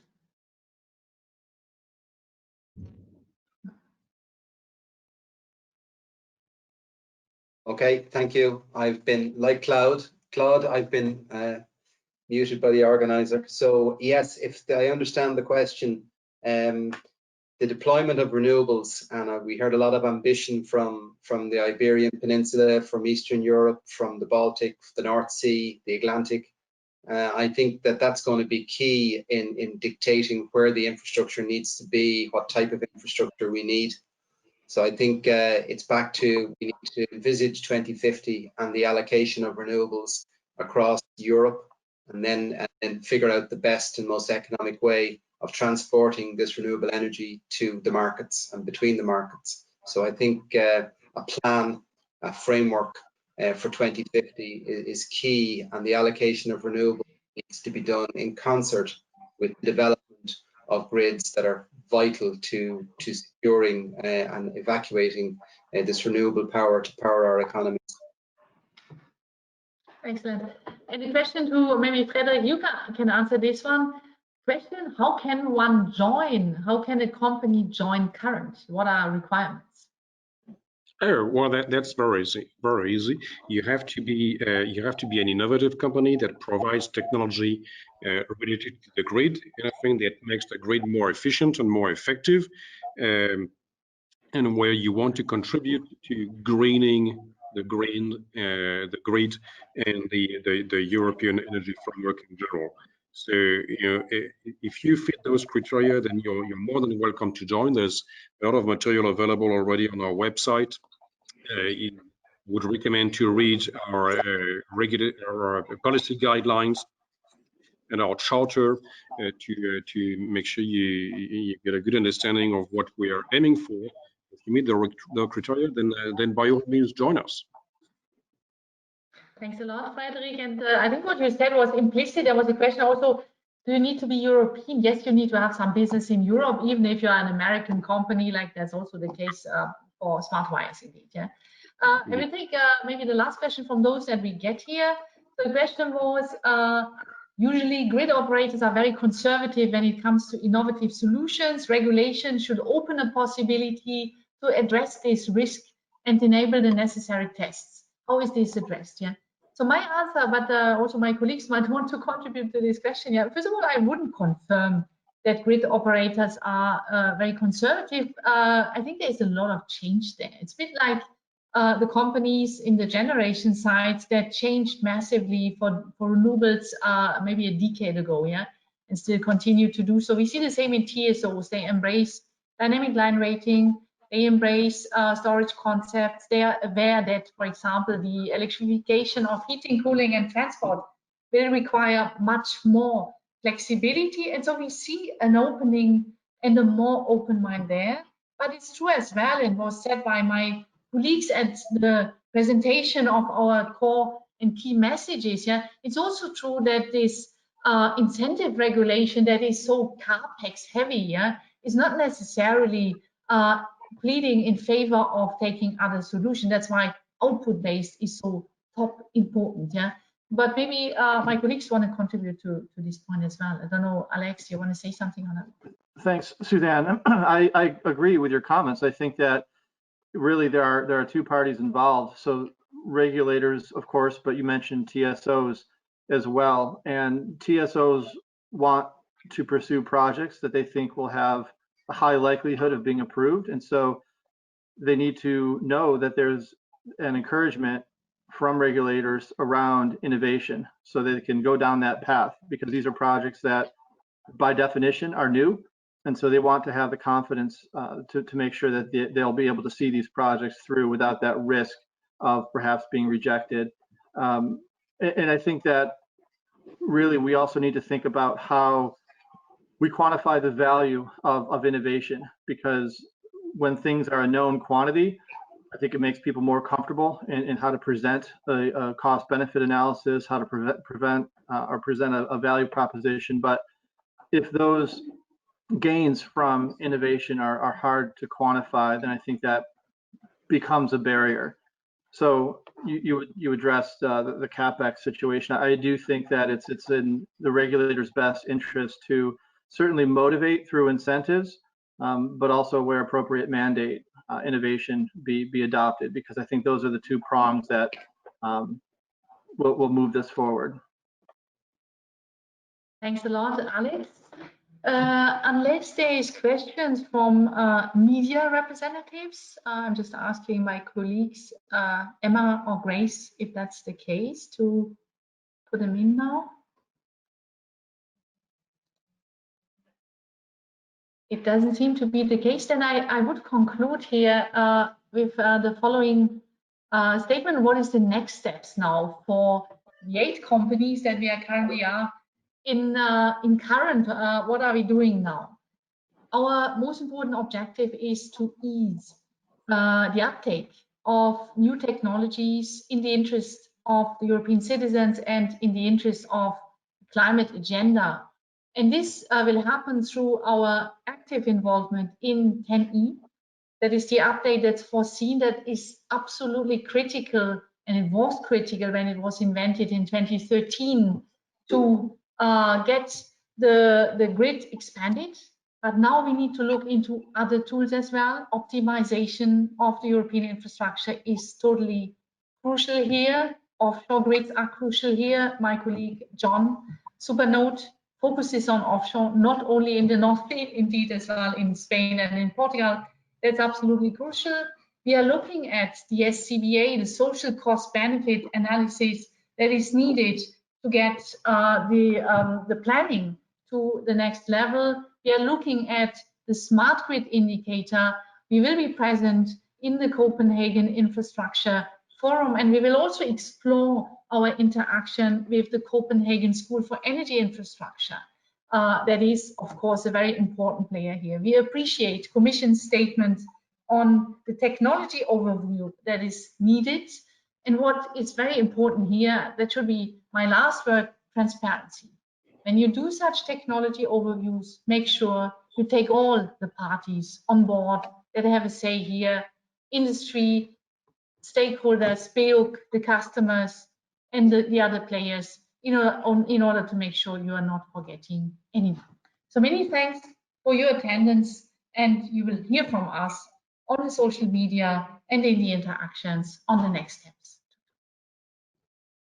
Okay, thank you. I've been, like Claude, I've been muted by the organizer. So yes, if I understand the question, the deployment of renewables, and we heard a lot of ambition from the Iberian Peninsula, from Eastern Europe, from the Baltic, the North Sea, the Atlantic. I think that that's going to be key in dictating where the infrastructure needs to be, what type of infrastructure we need. So I think it's back to, we need to envisage 2050 and the allocation of renewables across Europe, and then figure out the best and most economic way of transporting this renewable energy to the markets and between the markets. So I think a plan, a framework for 2050 is key, and the allocation of renewables needs to be done in concert with the development of grids that are vital to securing and evacuating this renewable power to power our economies. Excellent. And the question to maybe Frederic, you can answer this one. Question, how can one join? How can a company join currENT? What are requirements? Oh, well, that's very easy. Very easy. You have to be an innovative company that provides technology related to the grid, anything that makes the grid more efficient and more effective, and where you want to contribute to greening the grid and the European energy framework in general. So, if you fit those criteria, then you're more than welcome to join. There's a lot of material available already on our website. Would recommend to read our policy guidelines and our charter to make sure you get a good understanding of what we are aiming for. If you meet the criteria, then by all means join us. Thanks a lot, Frederic. And I think what you said was implicit. There was a question also, Do you need to be European? Yes, you need to have some business in Europe, even if you're an American company, like that's also the case for smart wires indeed. Yeah. And we take maybe the last question from those that we get here. The question was, usually grid operators are very conservative when it comes to innovative solutions. Regulation should open a possibility to address this risk and enable the necessary tests. How is this addressed? Yeah. So my answer, but also my colleagues might want to contribute to this question. Yeah. First of all, I wouldn't confirm that grid operators are very conservative. I think there's a lot of change there. It's a bit like the companies in the generation sides that changed massively for renewables maybe a decade ago, yeah, and still continue to do so. We see the same in TSOs. They embrace dynamic line rating. They embrace storage concepts. They are aware that, for example, the electrification of heating, cooling, and transport will require much more flexibility. And so we see an opening and a more open mind there. But it's true as well, and was said by my colleagues at the presentation of our core and key messages. Yeah, it's also true that this incentive regulation that is so CapEx heavy, yeah, is not necessarily pleading in favor of taking other solutions. That's why output-based is so top important. Yeah, but maybe my colleagues want to contribute to this point as well. I don't know, Alex, you want to say something on that? Thanks, Suzanne. I agree with your comments. I think that really there are two parties involved. So regulators, of course, but you mentioned TSOs as well. And TSOs want to pursue projects that they think will have a high likelihood of being approved. And so they need to know that there's an encouragement from regulators around innovation so they can go down that path, because these are projects that by definition are new. And so they want to have the confidence to make sure that they'll be able to see these projects through without that risk of perhaps being rejected. And I think that really we also need to think about how we quantify the value of innovation, because when things are a known quantity, I think it makes people more comfortable in how to present a cost-benefit analysis, how to present a value proposition. But if those gains from innovation are hard to quantify, then I think that becomes a barrier. So you addressed the CapEx situation. I do think that it's in the regulator's best interest to certainly motivate through incentives, but also where appropriate mandate innovation be adopted, because I think those are the two prongs that will move this forward. Thanks a lot, Alex. Unless there is questions from media representatives, I'm just asking my colleagues, Emma or Grace, if that's the case, to put them in now. It doesn't seem to be the case. Then I would conclude here with the following statement. What is the next steps now for the 8 companies that we are currently in current? What are we doing now? Our most important objective is to ease the uptake of new technologies in the interest of the European citizens and in the interest of the climate agenda. And this will happen through our active involvement in 10E. That is the update that's foreseen, that is absolutely critical, and it was critical when it was invented in 2013 to get the grid expanded. But now we need to look into other tools as well. Optimization of the European infrastructure is totally crucial here. Offshore grids are crucial here. My colleague John Supernode focuses on offshore, not only in the North Sea, indeed as well in Spain and in Portugal. That's absolutely crucial. We are looking at the SCBA, the social cost benefit analysis that is needed to get the planning to the next level. We are looking at the smart grid indicator. We will be present in the Copenhagen Infrastructure Forum, and we will also explore our interaction with the Copenhagen School for Energy Infrastructure. That is, of course, a very important player here. We appreciate Commission's statement on the technology overview that is needed. And what is very important here, that should be my last word, transparency. when you do such technology overviews, make sure you take all the parties on board that have a say here, industry, stakeholders, BEUC, the customers, and the other players, in order to make sure you are not forgetting anyone. So many thanks for your attendance, and you will hear from us on the social media and in the interactions on the next steps.